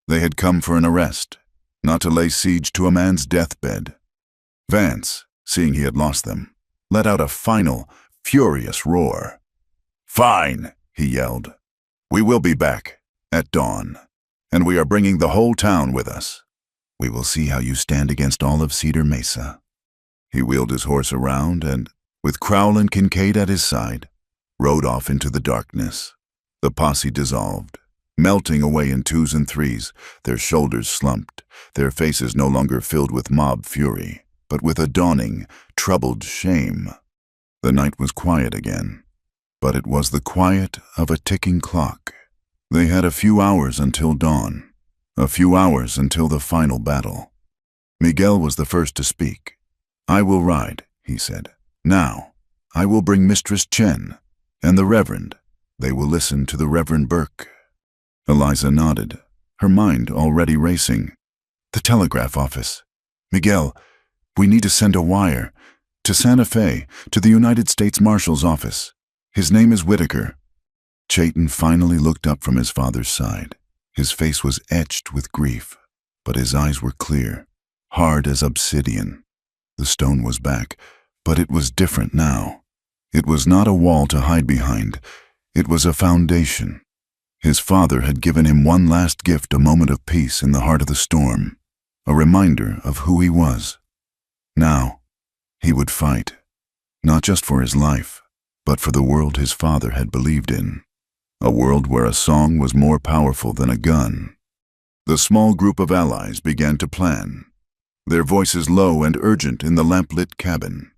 They had come for an arrest, not to lay siege to a man's deathbed. Vance, seeing he had lost them, let out a final, furious roar. "Fine," he yelled. "We will be back, at dawn, and we are bringing the whole town with us. We will see how you stand against all of Cedar Mesa." He wheeled his horse around and, with Crowell and Kincaid at his side, rode off into the darkness. The posse dissolved, melting away in twos and threes, their shoulders slumped, their faces no longer filled with mob fury, but with a dawning, troubled shame. The night was quiet again, but it was the quiet of a ticking clock. They had a few hours until dawn, a few hours until the final battle. Miguel was the first to speak. "I will ride," he said. "Now, I will bring Mistress Chen and the Reverend. They will listen to the Reverend Burke." Eliza nodded, her mind already racing. "The telegraph office. Miguel, we need to send a wire to Santa Fe, to the United States Marshal's office. His name is Whitaker." Chayton finally looked up from his father's side. His face was etched with grief, but his eyes were clear, hard as obsidian. The stone was back, but it was different now. It was not a wall to hide behind. It was a foundation. His father had given him one last gift, a moment of peace in the heart of the storm, a reminder of who he was. Now, he would fight, not just for his life, but for the world his father had believed in, a world where a song was more powerful than a gun. The small group of allies began to plan, their voices low and urgent in the lamplit cabin,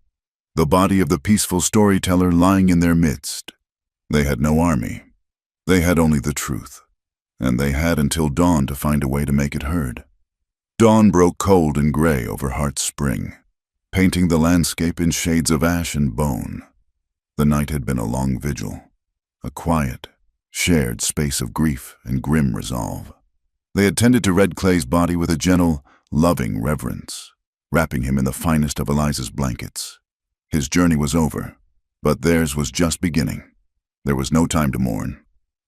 the body of the peaceful storyteller lying in their midst. They had no army. They had only the truth, and they had until dawn to find a way to make it heard. Dawn broke cold and gray over Hart's Spring, painting the landscape in shades of ash and bone. The night had been a long vigil, a quiet, shared space of grief and grim resolve. They had tended to Red Clay's body with a gentle, loving reverence, wrapping him in the finest of Eliza's blankets. His journey was over, but theirs was just beginning. There was no time to mourn.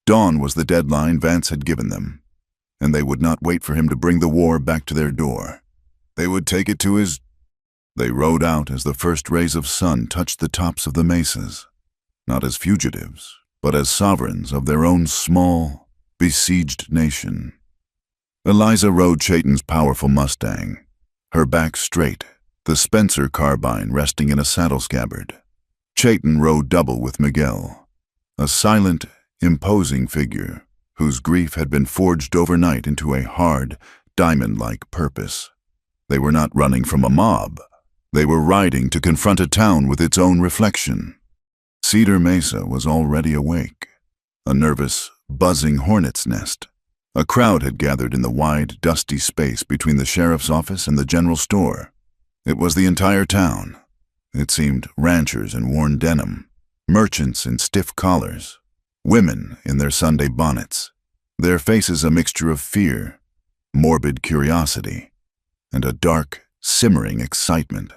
Dawn was the deadline Vance had given them, and they would not wait for him to bring the war back to their door. They would take it to his... They rode out as the first rays of sun touched the tops of the mesas, not as fugitives, but as sovereigns of their own small, besieged nation. Eliza rode Chayton's powerful Mustang, her back straight, the Spencer carbine resting in a saddle scabbard. Chayton rode double with Miguel, a silent, imposing figure whose grief had been forged overnight into a hard, diamond-like purpose. They were not running from a mob. They were riding to confront a town with its own reflection. Cedar Mesa was already awake, a nervous, buzzing hornet's nest. A crowd had gathered in the wide, dusty space between the sheriff's office and the general store. It was the entire town. It seemed ranchers in worn denim, merchants in stiff collars, women in their Sunday bonnets, their faces a mixture of fear, morbid curiosity, and a dark, simmering excitement.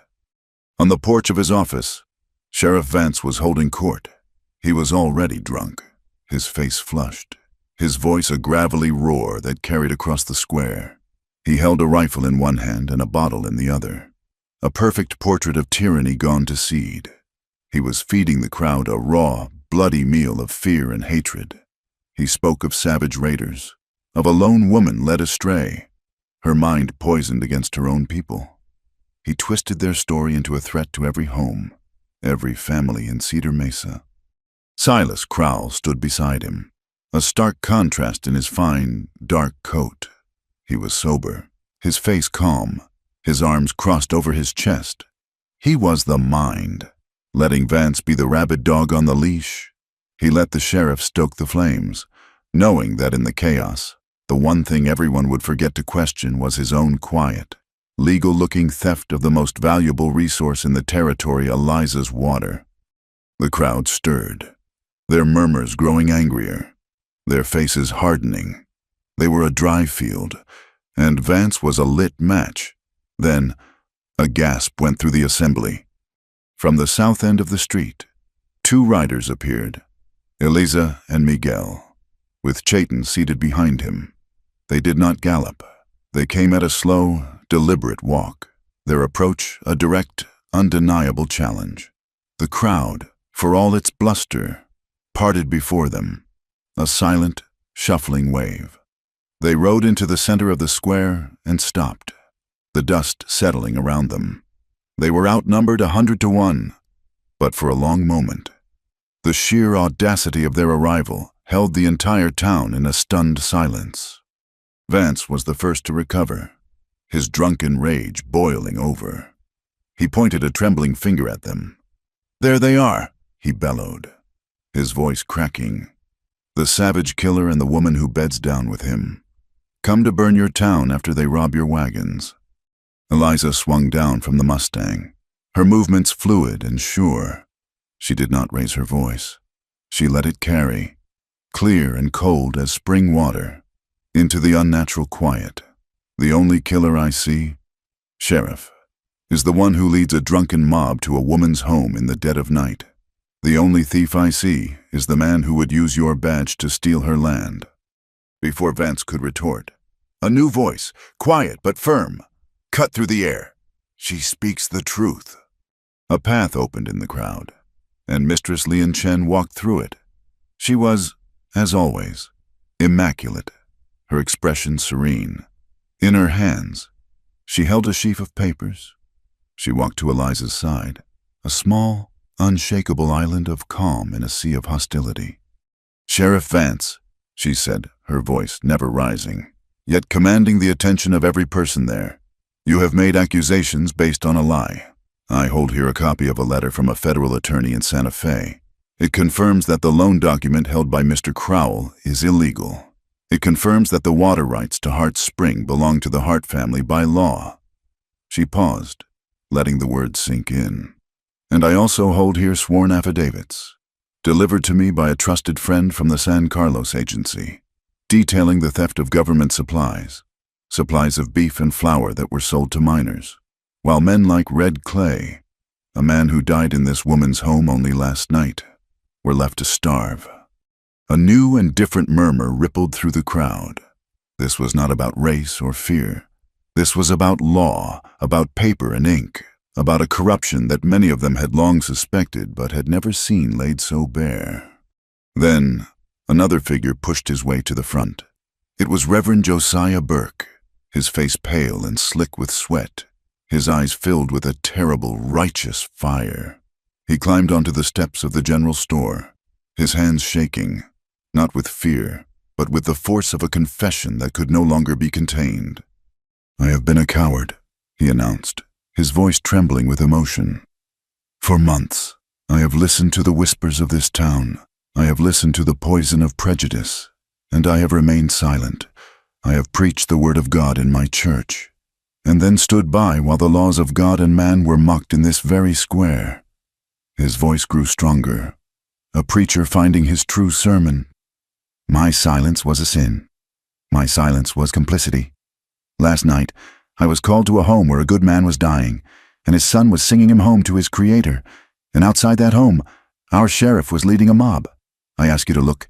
On the porch of his office, Sheriff Vance was holding court. He was already drunk, his face flushed, his voice a gravelly roar that carried across the square. He held a rifle in one hand and a bottle in the other, a perfect portrait of tyranny gone to seed. He was feeding the crowd a raw, bloody meal of fear and hatred. He spoke of savage raiders, of a lone woman led astray, her mind poisoned against her own people. He twisted their story into a threat to every home, every family in Cedar Mesa. Silas Crowell stood beside him, a stark contrast in his fine, dark coat. He was sober, his face calm, his arms crossed over his chest. He was the mind, letting Vance be the rabid dog on the leash. He let the sheriff stoke the flames, knowing that in the chaos, the one thing everyone would forget to question was his own quiet, legal-looking theft of the most valuable resource in the territory, Eliza's water. The crowd stirred, their murmurs growing angrier, their faces hardening. They were a dry field, and Vance was a lit match. Then, a gasp went through the assembly. From the south end of the street, two riders appeared, Eliza and Miguel, with Chayton seated behind him. They did not gallop. They came at a slow, deliberate walk, their approach a direct, undeniable challenge. The crowd, for all its bluster, parted before them, a silent, shuffling wave. They rode into the center of the square and stopped, the dust settling around them. They were outnumbered 100-1, but for a long moment, the sheer audacity of their arrival held the entire town in a stunned silence. Vance was the first to recover, his drunken rage boiling over. He pointed a trembling finger at them. "There they are," he bellowed, his voice cracking. "The savage killer and the woman who beds down with him. Come to burn your town after they rob your wagons." Eliza swung down from the Mustang, her movements fluid and sure. She did not raise her voice. She let it carry, clear and cold as spring water, into the unnatural quiet. "The only killer I see, Sheriff, is the one who leads a drunken mob to a woman's home in the dead of night. The only thief I see is the man who would use your badge to steal her land." Before Vance could retort, a new voice, quiet but firm, cut through the air. "She speaks the truth." A path opened in the crowd, and Mistress Lian Chen walked through it. She was, as always, immaculate, her expression serene. In her hands, she held a sheaf of papers. She walked to Eliza's side, a small, unshakable island of calm in a sea of hostility. "Sheriff Vance," she said, her voice never rising, yet commanding the attention of every person there. "You have made accusations based on a lie. I hold here a copy of a letter from a federal attorney in Santa Fe. It confirms that the loan document held by Mr. Crowell is illegal. It confirms that the water rights to Hart Spring belong to the Hart family by law." She paused, letting the words sink in. "And I also hold here sworn affidavits, delivered to me by a trusted friend from the San Carlos agency, detailing the theft of government supplies of beef and flour that were sold to minors, while men like Red Clay, a man who died in this woman's home only last night, were left to starve." A new and different murmur rippled through the crowd. This was not about race or fear. This was about law, about paper and ink, about a corruption that many of them had long suspected but had never seen laid so bare. Then, another figure pushed his way to the front. It was Reverend Josiah Burke, his face pale and slick with sweat, his eyes filled with a terrible, righteous fire. He climbed onto the steps of the general store, his hands shaking, not with fear, but with the force of a confession that could no longer be contained. "I have been a coward," he announced, his voice trembling with emotion. "For months, I have listened to the whispers of this town. I have listened to the poison of prejudice, and I have remained silent. I have preached the word of God in my church, and then stood by while the laws of God and man were mocked in this very square. His voice grew stronger, a preacher finding his true sermon. My silence was a sin. My silence was complicity. Last night, I was called to a home where a good man was dying, and his son was singing him home to his Creator, and outside that home, our sheriff was leading a mob. I ask you to look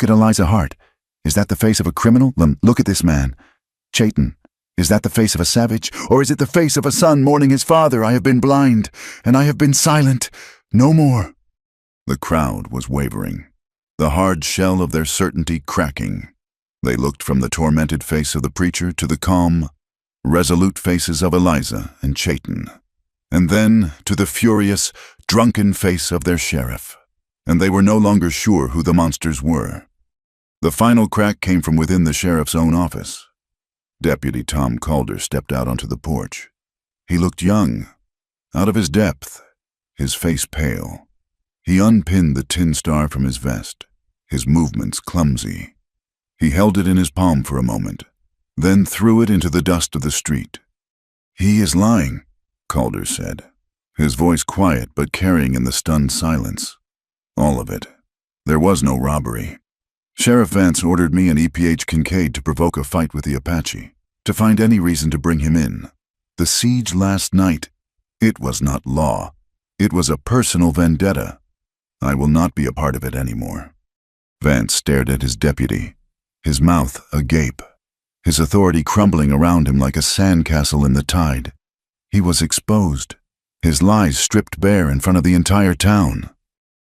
at Eliza Hart. Is that the face of a criminal? Look at this man. Chayton, is that the face of a savage, or is it the face of a son mourning his father? I have been blind, and I have been silent. No more. The crowd was wavering, the hard shell of their certainty cracking. They looked from the tormented face of the preacher to the calm, resolute faces of Eliza and Chayton, and then to the furious, drunken face of their sheriff, and they were no longer sure who the monsters were. The final crack came from within the sheriff's own office. Deputy Tom Calder stepped out onto the porch. He looked young, out of his depth, his face pale. He unpinned the tin star from his vest, his movements clumsy. He held it in his palm for a moment, then threw it into the dust of the street. "He is lying," Calder said, his voice quiet but carrying in the stunned silence. All of it. There was no robbery. Sheriff Vance ordered me and EPH Kincaid to provoke a fight with the Apache, to find any reason to bring him in. The siege last night, it was not law. It was a personal vendetta. I will not be a part of it anymore. Vance stared at his deputy, his mouth agape, his authority crumbling around him like a sandcastle in the tide. He was exposed, his lies stripped bare in front of the entire town.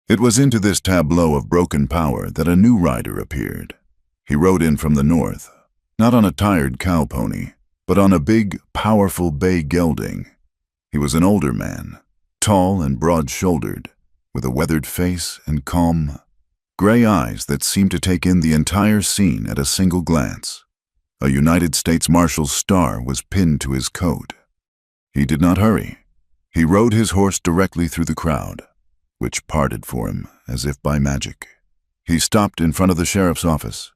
It was into this tableau of broken power that a new rider appeared. He rode in from the north, not on a tired cow pony, but on a big, powerful bay gelding. He was an older man, tall and broad-shouldered, with a weathered face and calm, gray eyes that seemed to take in the entire scene at a single glance. A United States Marshal's star was pinned to his coat. He did not hurry. He rode his horse directly through the crowd, which parted for him as if by magic. He stopped in front of the sheriff's office,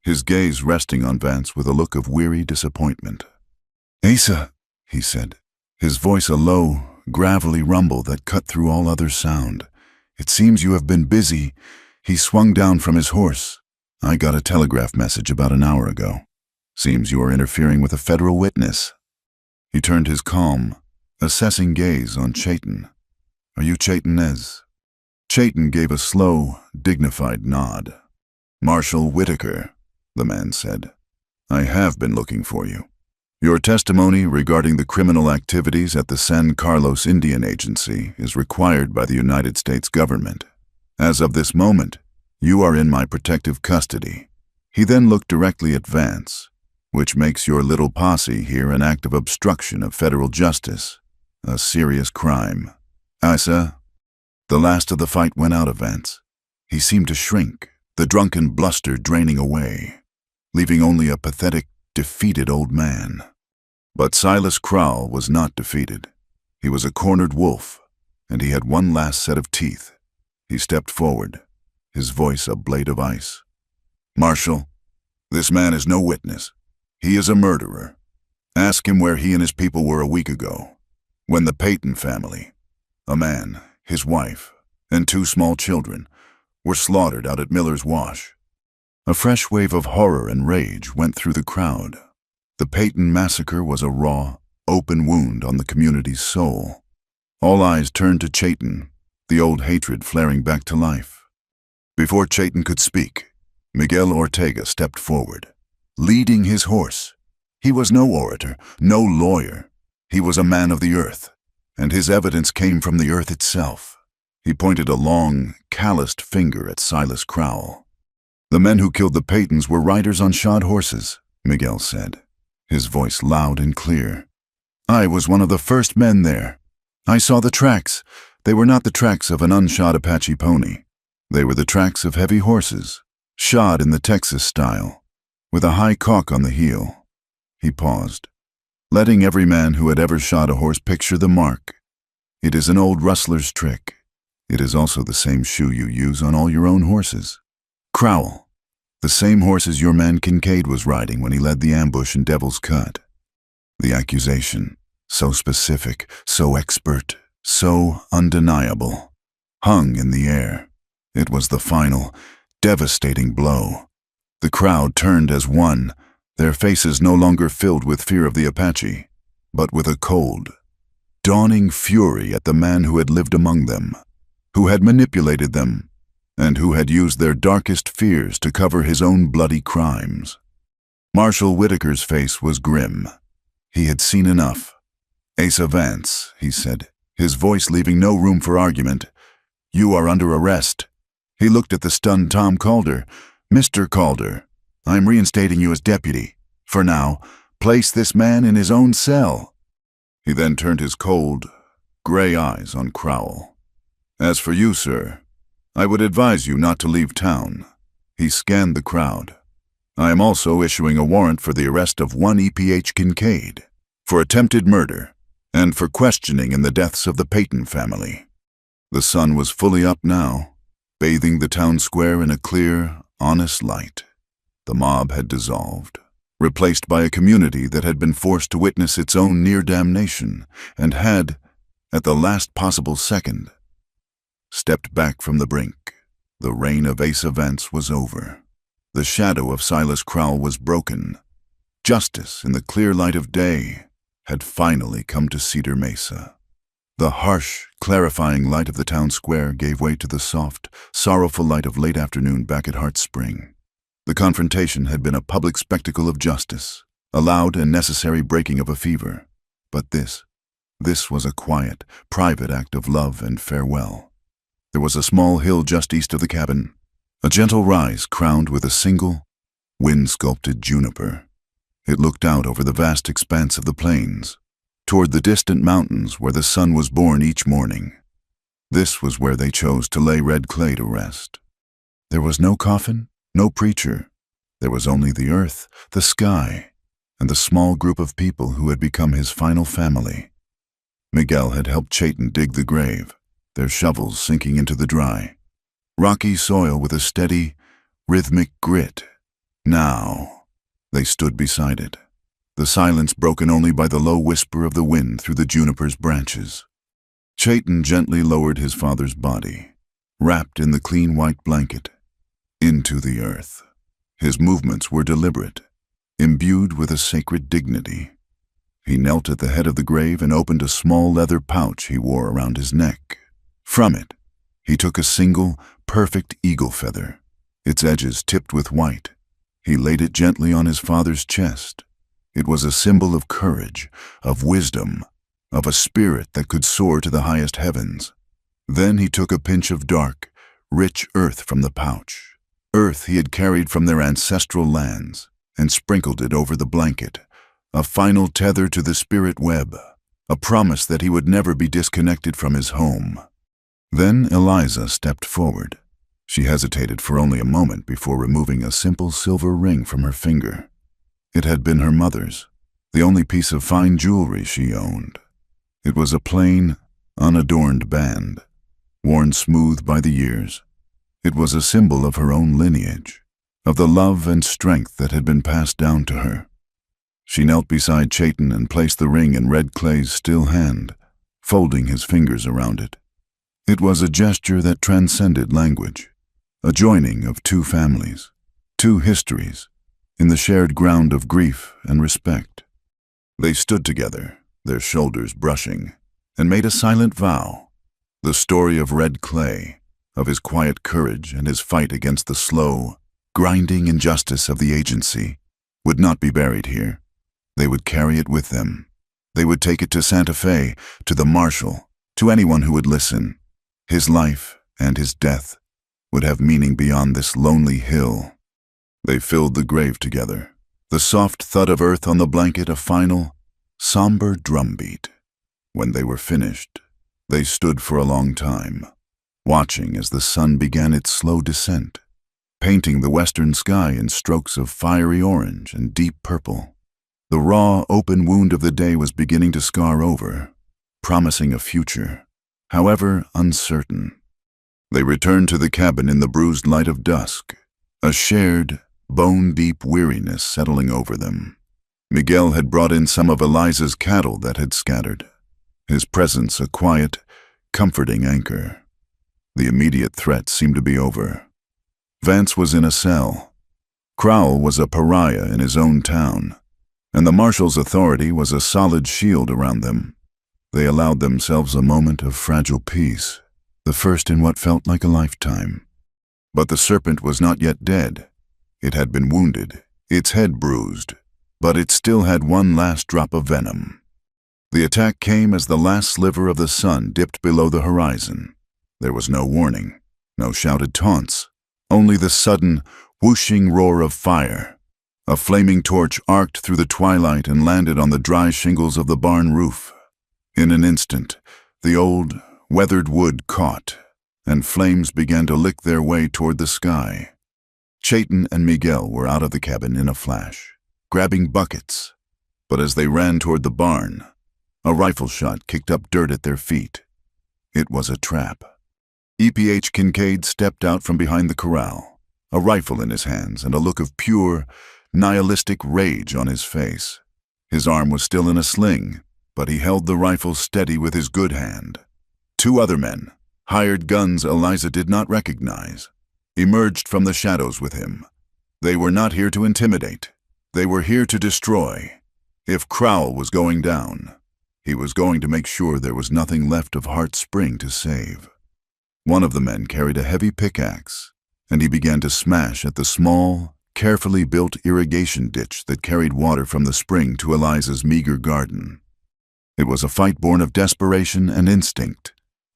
his gaze resting on Vance with a look of weary disappointment. "Asa," he said, his voice a low, gravelly rumble that cut through all other sound. "It seems you have been busy." He swung down from his horse. "I got a telegraph message about an hour ago. Seems you are interfering with a federal witness." He turned his calm, assessing gaze on Chayton. "Are you Chayton Nez?" Chayton gave a slow, dignified nod. "Marshal Whitaker," the man said. "I have been looking for you. Your testimony regarding the criminal activities at the San Carlos Indian Agency is required by the United States government. As of this moment, you are in my protective custody." He then looked directly at Vance, "which makes your little posse here an act of obstruction of federal justice, a serious crime." "Asa." The last of the fight went out of Vance. He seemed to shrink, the drunken bluster draining away, leaving only a pathetic, defeated old man. But Silas Crowell was not defeated. He was a cornered wolf, and he had one last set of teeth. He stepped forward, his voice a blade of ice. "Marshal, this man is no witness. He is a murderer. Ask him where he and his people were a week ago, when the Payton family, a man, his wife, and 2 small children, were slaughtered out at Miller's Wash." A fresh wave of horror and rage went through the crowd. The Payton massacre was a raw, open wound on the community's soul. All eyes turned to Chayton, the old hatred flaring back to life. Before Chayton could speak, Miguel Ortega stepped forward, leading his horse. He was no orator, no lawyer. He was a man of the earth, and his evidence came from the earth itself. He pointed a long, calloused finger at Silas Crowell. "The men who killed the Paytons were riders on shod horses," Miguel said, his voice loud and clear. "I was one of the first men there. I saw the tracks. They were not the tracks of an unshod Apache pony. They were the tracks of heavy horses, shod in the Texas style, with a high caulk on the heel." He paused, letting every man who had ever shod a horse picture the mark. "It is an old rustler's trick. It is also the same shoe you use on all your own horses. Crowell, the same horses your man Kincaid was riding when he led the ambush in Devil's Cut. The accusation, so specific, so expert, so undeniable, hung in the air. It was the final, devastating blow. The crowd turned as one, their faces no longer filled with fear of the Apache, but with a cold, dawning fury at the man who had lived among them, who had manipulated them, and who had used their darkest fears to cover his own bloody crimes. Marshal Whitaker's face was grim. He had seen enough. "Asa Vance," he said, his voice leaving no room for argument, "you are under arrest." He looked at the stunned Tom Calder. "Mr. Calder, I'm reinstating you as deputy. For now, place this man in his own cell." He then turned his cold, gray eyes on Crowell. "As for you, sir, I would advise you not to leave town." He scanned the crowd. "I am also issuing a warrant for the arrest of one EPH Kincaid, for attempted murder, and for questioning in the deaths of the Peyton family." The sun was fully up now, bathing the town square in a clear, honest light. The mob had dissolved, replaced by a community that had been forced to witness its own near damnation, and had, at the last possible second, stepped back from the brink. The reign of Asa Vance was over. The shadow of Silas Crowell was broken. Justice, in the clear light of day, had finally come to Cedar Mesa. The harsh, clarifying light of the town square gave way to the soft, sorrowful light of late afternoon back at Hart Spring. The confrontation had been a public spectacle of justice, a loud and necessary breaking of a fever. But this was a quiet, private act of love and farewell. There was a small hill just east of the cabin, a gentle rise crowned with a single, wind-sculpted juniper. It looked out over the vast expanse of the plains, toward the distant mountains where the sun was born each morning. This was where they chose to lay Red Clay to rest. There was no coffin, no preacher. There was only the earth, the sky, and the small group of people who had become his final family. Miguel had helped Chayton dig the grave, their shovels sinking into the dry, rocky soil with a steady, rhythmic grit. Now, they stood beside it, the silence broken only by the low whisper of the wind through the juniper's branches. Chayton gently lowered his father's body, wrapped in the clean white blanket, into the earth. His movements were deliberate, imbued with a sacred dignity. He knelt at the head of the grave and opened a small leather pouch he wore around his neck. From it, he took a single, perfect eagle feather, its edges tipped with white. He laid it gently on his father's chest. It was a symbol of courage, of wisdom, of a spirit that could soar to the highest heavens. Then he took a pinch of dark, rich earth from the pouch, earth he had carried from their ancestral lands, and sprinkled it over the blanket, a final tether to the spirit web, a promise that he would never be disconnected from his home. Then Eliza stepped forward. She hesitated for only a moment before removing a simple silver ring from her finger. It had been her mother's, the only piece of fine jewelry she owned. It was a plain, unadorned band, worn smooth by the years. It was a symbol of her own lineage, of the love and strength that had been passed down to her. She knelt beside Chayton and placed the ring in Red Clay's still hand, folding his fingers around it. It was a gesture that transcended language, a joining of two families, two histories, in the shared ground of grief and respect. They stood together, their shoulders brushing, and made a silent vow. The story of Red Clay, of his quiet courage and his fight against the slow, grinding injustice of the agency, would not be buried here. They would carry it with them. They would take it to Santa Fe, to the marshal, to anyone who would listen. His life and his death would have meaning beyond this lonely hill. They filled the grave together, the soft thud of earth on the blanket a final, somber drumbeat. When they were finished, they stood for a long time, watching as the sun began its slow descent, painting the western sky in strokes of fiery orange and deep purple. The raw, open wound of the day was beginning to scar over, promising a future, however uncertain. They returned to the cabin in the bruised light of dusk, a shared, bone-deep weariness settling over them. Miguel had brought in some of Eliza's cattle that had scattered, his presence a quiet, comforting anchor. The immediate threat seemed to be over. Vance was in a cell. Crowell was a pariah in his own town, and the marshal's authority was a solid shield around them. They allowed themselves a moment of fragile peace, the first in what felt like a lifetime. But the serpent was not yet dead. It had been wounded, its head bruised, but it still had one last drop of venom. The attack came as the last sliver of the sun dipped below the horizon. There was no warning, no shouted taunts, only the sudden, whooshing roar of fire. A flaming torch arced through the twilight and landed on the dry shingles of the barn roof. In an instant, the old, weathered wood caught, and flames began to lick their way toward the sky. Chayton and Miguel were out of the cabin in a flash, grabbing buckets. But as they ran toward the barn, a rifle shot kicked up dirt at their feet. It was a trap. EPH Kincaid stepped out from behind the corral, a rifle in his hands and a look of pure, nihilistic rage on his face. His arm was still in a sling, but he held the rifle steady with his good hand. Two other men, hired guns Eliza did not recognize, emerged from the shadows with him. They were not here to intimidate. They were here to destroy. If Crowell was going down, he was going to make sure there was nothing left of Heart Spring to save. One of the men carried a heavy pickaxe, and he began to smash at the small, carefully built irrigation ditch that carried water from the spring to Eliza's meager garden. It was a fight born of desperation and instinct.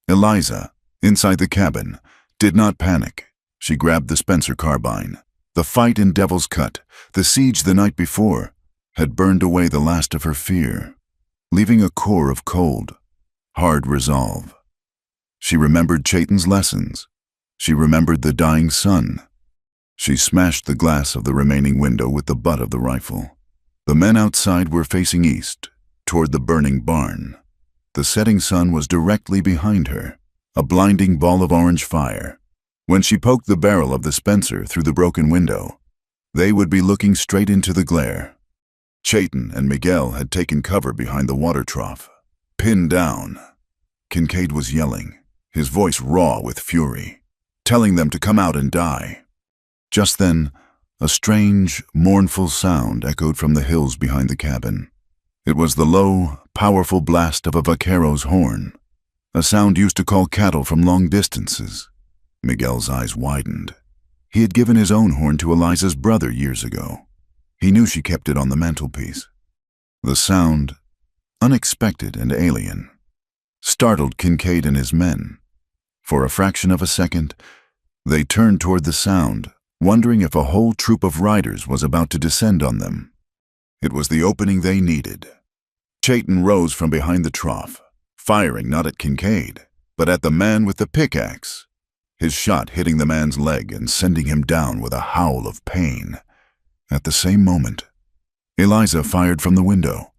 Eliza, inside the cabin, did not panic. She grabbed the Spencer carbine. The fight in Devil's Cut, the siege the night before, had burned away the last of her fear, leaving a core of cold, hard resolve. She remembered Chayton's lessons. She remembered the dying sun. She smashed the glass of the remaining window with the butt of the rifle. The men outside were facing east, toward the burning barn. The setting sun was directly behind her, a blinding ball of orange fire. When she poked the barrel of the Spencer through the broken window, they would be looking straight into the glare. Chayton and Miguel had taken cover behind the water trough, pinned down. Kincaid was yelling, his voice raw with fury, telling them to come out and die. Just then, a strange, mournful sound echoed from the hills behind the cabin. It was the low, powerful blast of a vaquero's horn, a sound used to call cattle from long distances. Miguel's eyes widened. He had given his own horn to Eliza's brother years ago. He knew she kept it on the mantelpiece. The sound, unexpected and alien, startled Kincaid and his men. For a fraction of a second, they turned toward the sound, wondering if a whole troop of riders was about to descend on them. It was the opening they needed. Chayton rose from behind the trough, firing not at Kincaid, but at the man with the pickaxe, his shot hitting the man's leg and sending him down with a howl of pain. At the same moment, Eliza fired from the window,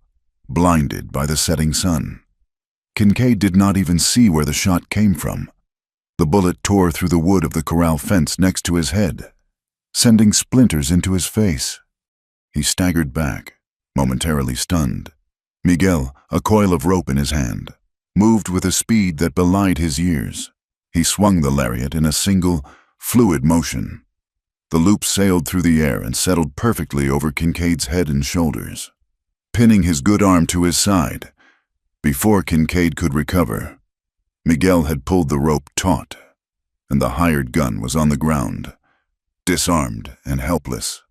blinded by the setting sun. Kincaid did not even see where the shot came from. The bullet tore through the wood of the corral fence next to his head, sending splinters into his face. He staggered back, momentarily stunned. Miguel, a coil of rope in his hand, moved with a speed that belied his years. He swung the lariat in a single, fluid motion. The loop sailed through the air and settled perfectly over Kincaid's head and shoulders, pinning his good arm to his side. Before Kincaid could recover, Miguel had pulled the rope taut, and the hired gun was on the ground, disarmed and helpless.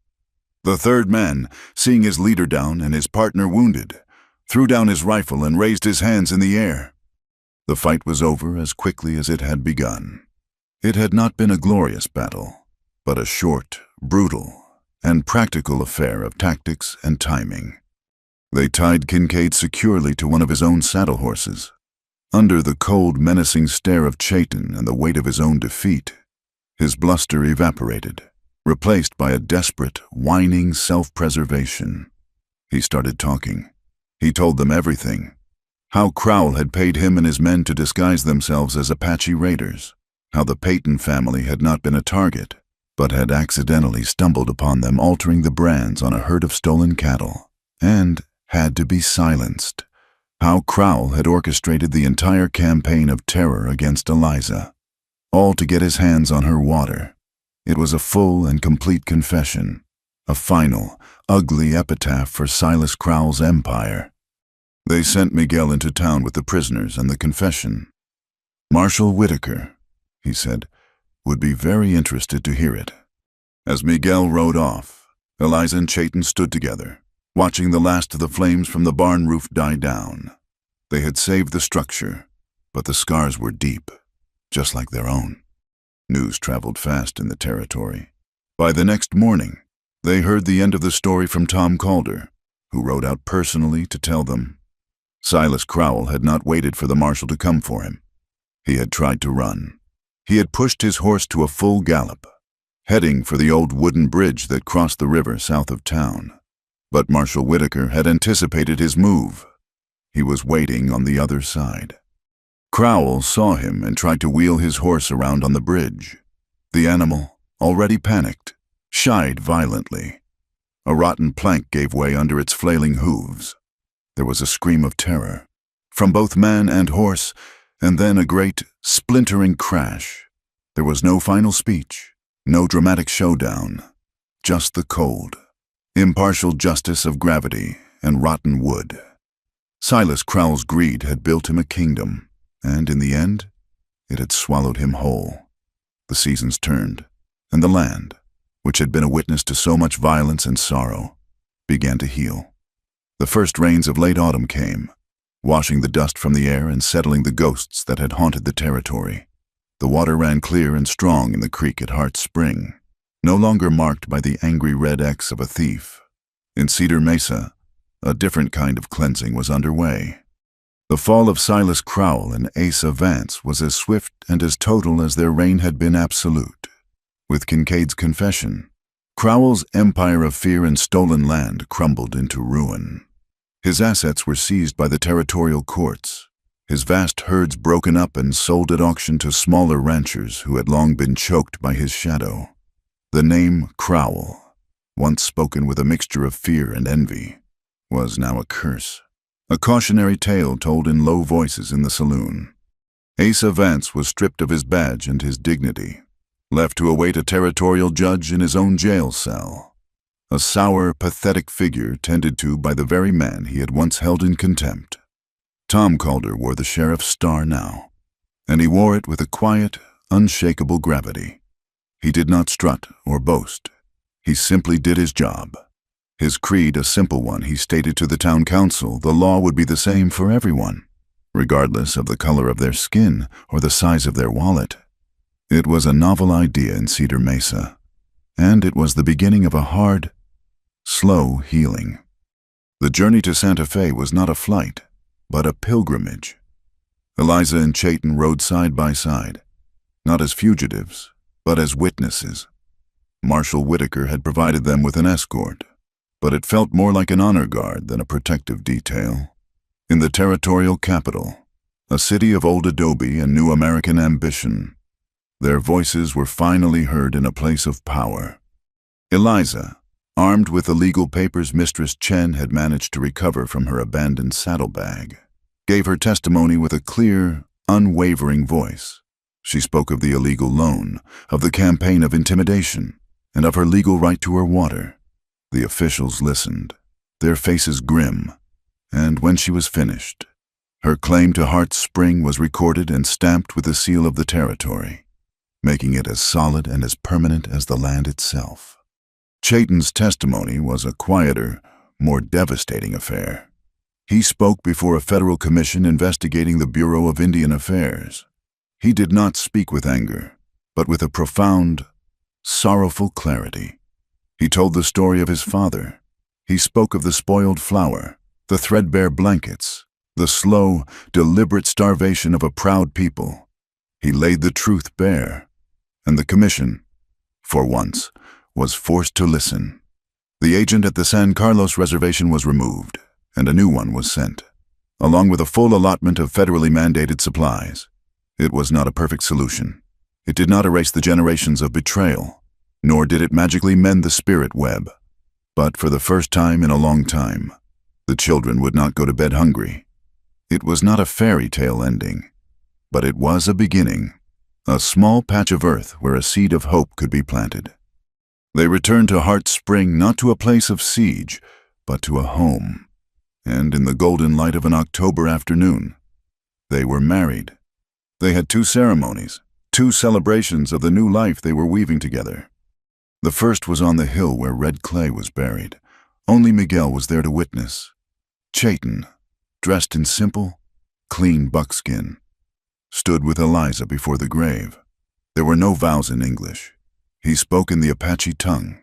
The third man, seeing his leader down and his partner wounded, threw down his rifle and raised his hands in the air. The fight was over as quickly as it had begun. It had not been a glorious battle, but a short, brutal, and practical affair of tactics and timing. They tied Kincaid securely to one of his own saddle horses. Under the cold, menacing stare of Chayton and the weight of his own defeat, his bluster evaporated, replaced by a desperate, whining self-preservation. He started talking. He told them everything. How Crowell had paid him and his men to disguise themselves as Apache raiders. How the Peyton family had not been a target, but had accidentally stumbled upon them altering the brands on a herd of stolen cattle. and had to be silenced. How Crowell had orchestrated the entire campaign of terror against Eliza, all to get his hands on her water. It was a full and complete confession, a final, ugly epitaph for Silas Crowell's empire. They sent Miguel into town with the prisoners and the confession. "Marshal Whitaker," he said, "would be very interested to hear it." As Miguel rode off, Eliza and Chayton stood together, watching the last of the flames from the barn roof die down. They had saved the structure, but the scars were deep, just like their own. News traveled fast in the territory. By the next morning, they heard the end of the story from Tom Calder, who rode out personally to tell them. Silas Crowell had not waited for the marshal to come for him. He had tried to run. He had pushed his horse to a full gallop, heading for the old wooden bridge that crossed the river south of town. But Marshal Whitaker had anticipated his move. He was waiting on the other side. Crowell saw him and tried to wheel his horse around on the bridge. The animal, already panicked, shied violently. A rotten plank gave way under its flailing hooves. There was a scream of terror from both man and horse, and then a great, splintering crash. There was no final speech, no dramatic showdown, just the cold, impartial justice of gravity and rotten wood. Silas Crowell's greed had built him a kingdom, and in the end, it had swallowed him whole. The seasons turned, and the land, which had been a witness to so much violence and sorrow, began to heal. The first rains of late autumn came, washing the dust from the air and settling the ghosts that had haunted the territory. The water ran clear and strong in the creek at Hart Spring, no longer marked by the angry red X of a thief. In Cedar Mesa, a different kind of cleansing was underway. The fall of Silas Crowell and Asa Vance was as swift and as total as their reign had been absolute. With Kincaid's confession, Crowell's empire of fear and stolen land crumbled into ruin. His assets were seized by the territorial courts, his vast herds broken up and sold at auction to smaller ranchers who had long been choked by his shadow. The name Crowell, once spoken with a mixture of fear and envy, was now a curse, a cautionary tale told in low voices in the saloon. Asa Vance was stripped of his badge and his dignity, left to await a territorial judge in his own jail cell, a sour, pathetic figure tended to by the very man he had once held in contempt. Tom Calder wore the sheriff's star now, and he wore it with a quiet, unshakable gravity. He did not strut or boast. He simply did his job. His creed, a simple one, he stated to the town council the law would be the same for everyone, regardless of the color of their skin or the size of their wallet. It was a novel idea in Cedar Mesa, and it was the beginning of a hard, slow healing. The journey to Santa Fe was not a flight, but a pilgrimage. Eliza and Chayton rode side by side, not as fugitives, but as witnesses. Marshal Whitaker had provided them with an escort, but it felt more like an honor guard than a protective detail. In the territorial capital, a city of old adobe and new American ambition, their voices were finally heard in a place of power. Eliza, armed with the legal papers Mistress Chen had managed to recover from her abandoned saddlebag, gave her testimony with a clear, unwavering voice. She spoke of the illegal loan, of the campaign of intimidation, and of her legal right to her water. The officials listened, their faces grim, and when she was finished, her claim to Hart Spring was recorded and stamped with the seal of the territory, making it as solid and as permanent as the land itself. Chayton's testimony was a quieter, more devastating affair. He spoke before a federal commission investigating the Bureau of Indian Affairs. He did not speak with anger, but with a profound, sorrowful clarity. He told the story of his father. He spoke of the spoiled flour, the threadbare blankets, the slow, deliberate starvation of a proud people. He laid the truth bare, and the commission, for once, was forced to listen. The agent at the San Carlos reservation was removed, and a new one was sent, along with a full allotment of federally mandated supplies. It was not a perfect solution. It did not erase the generations of betrayal, nor did it magically mend the spirit web. But for the first time in a long time, The children would not go to bed hungry. It was not a fairy tale ending, but it was a beginning, a small patch of earth where a seed of hope could be planted. They returned to Heart Spring not to a place of siege, but to a home. And in the golden light of an October afternoon, they were married. They had 2 ceremonies, 2 celebrations of the new life they were weaving together. The first was on the hill where red clay was buried. Only Miguel was there to witness. Chayton, dressed in simple, clean buckskin, stood with Eliza before the grave. There were no vows in English. He spoke in the Apache tongue,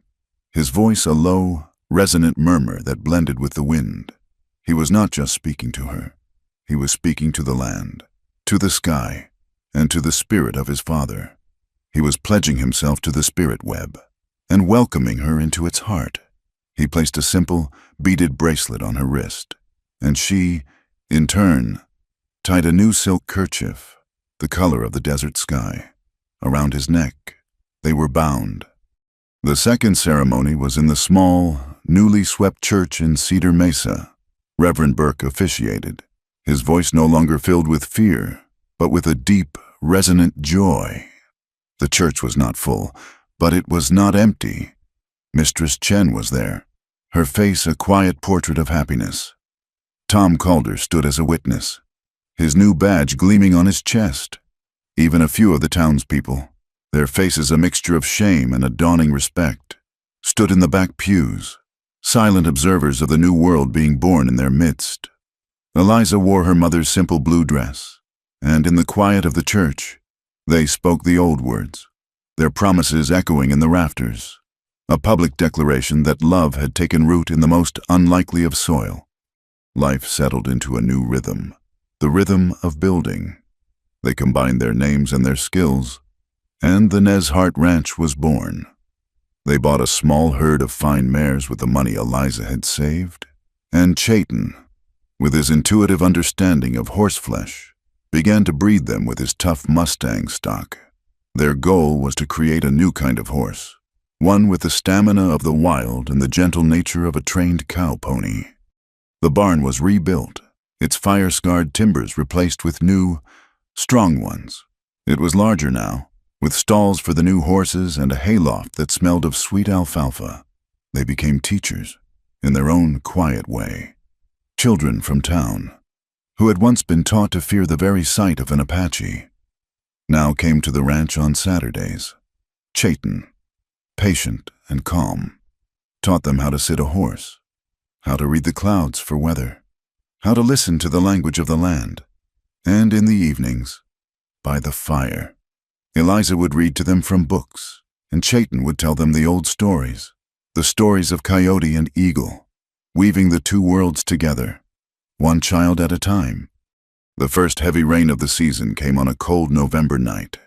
his voice a low, resonant murmur that blended with the wind. He was not just speaking to her. He was speaking to the land, to the sky, and to the spirit of his father. He was pledging himself to the spirit web and welcoming her into its heart. He placed a simple, beaded bracelet on her wrist, and she, in turn, tied a new silk kerchief, the color of the desert sky, around his neck. They were bound. The second ceremony was in the small, newly swept church in Cedar Mesa. Reverend Burke officiated, his voice no longer filled with fear, but with a deep, resonant joy. The church was not full, but it was not empty. Mistress Chen was there, her face a quiet portrait of happiness. Tom Calder stood as a witness, his new badge gleaming on his chest. Even a few of the townspeople, their faces a mixture of shame and a dawning respect, stood in the back pews, silent observers of the new world being born in their midst. Eliza wore her mother's simple blue dress, and in the quiet of the church, they spoke the old words, their promises echoing in the rafters, a public declaration that love had taken root in the most unlikely of soil. Life settled into a new rhythm, the rhythm of building. They combined their names and their skills, and the Nez Hart Ranch was born. They bought a small herd of fine mares with the money Eliza had saved, and Chayton, with his intuitive understanding of horseflesh, began to breed them with his tough Mustang stock. Their goal was to create a new kind of horse, one with the stamina of the wild and the gentle nature of a trained cow pony. The barn was rebuilt, its fire-scarred timbers replaced with new, strong ones. It was larger now, with stalls for the new horses and a hayloft that smelled of sweet alfalfa. They became teachers, in their own quiet way. Children from town, who had once been taught to fear the very sight of an Apache, now came to the ranch on Saturdays. Chayton, patient and calm, taught them how to sit a horse, how to read the clouds for weather, how to listen to the language of the land, and in the evenings, by the fire, Eliza would read to them from books, and Chayton would tell them the old stories, the stories of coyote and eagle, weaving the two worlds together, one child at a time. The first heavy rain of the season came on a cold November night.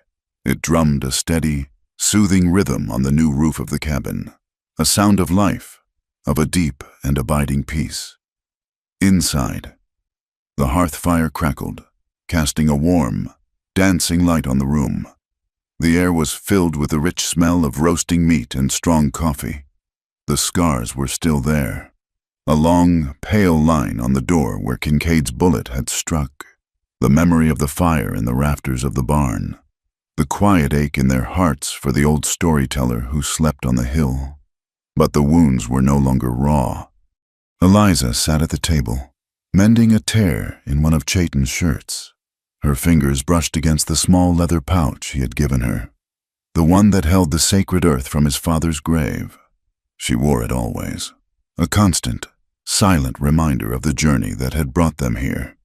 It drummed a steady, soothing rhythm on the new roof of the cabin, a sound of life, of a deep and abiding peace. Inside, the hearth fire crackled, casting a warm, dancing light on the room. The air was filled with the rich smell of roasting meat and strong coffee. The scars were still there, a long, pale line on the door where Kincaid's bullet had struck, the memory of the fire in the rafters of the barn, the quiet ache in their hearts for the old storyteller who slept on the hill. But the wounds were no longer raw. Eliza sat at the table, mending a tear in one of Chayton's shirts. Her fingers brushed against the small leather pouch he had given her, the one that held the sacred earth from his father's grave. She wore it always, a constant, silent reminder of the journey that had brought them here.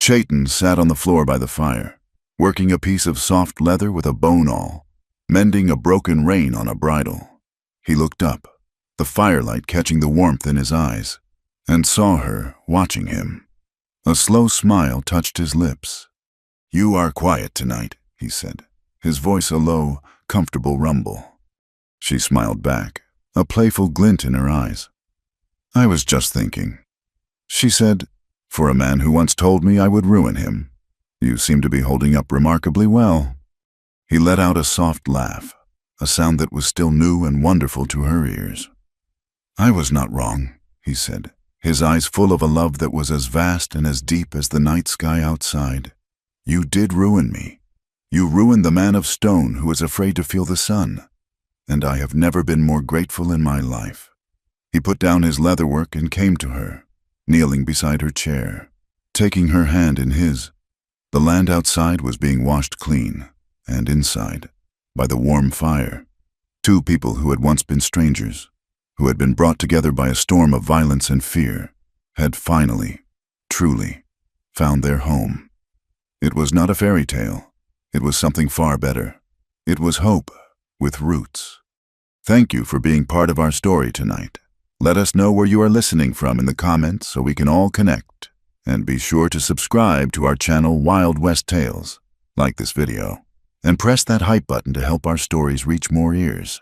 Chayton sat on the floor by the fire, working a piece of soft leather with a bone awl, mending a broken rein on a bridle. He looked up, the firelight catching the warmth in his eyes, and saw her watching him. A slow smile touched his lips. "You are quiet tonight," he said, his voice a low, comfortable rumble. She smiled back, a playful glint in her eyes. "I was just thinking," she said, "for a man who once told me I would ruin him, you seem to be holding up remarkably well." He let out a soft laugh, a sound that was still new and wonderful to her ears. "I was not wrong," he said, his eyes full of a love that was as vast and as deep as the night sky outside. You did ruin me. You ruined the man of stone who is afraid to feel the sun, and I have never been more grateful in my life. He put down his leatherwork and came to her, kneeling beside her chair, taking her hand in his. The land outside was being washed clean, and inside, by the warm fire, two people who had once been strangers, who had been brought together by a storm of violence and fear, had finally, truly, found their home. It was not a fairy tale. It was something far better. It was hope with roots. Thank you for being part of our story tonight. Let us know where you are listening from in the comments so we can all connect. And be sure to subscribe to our channel Wild West Tales, like this video, and press that hype button to help our stories reach more ears.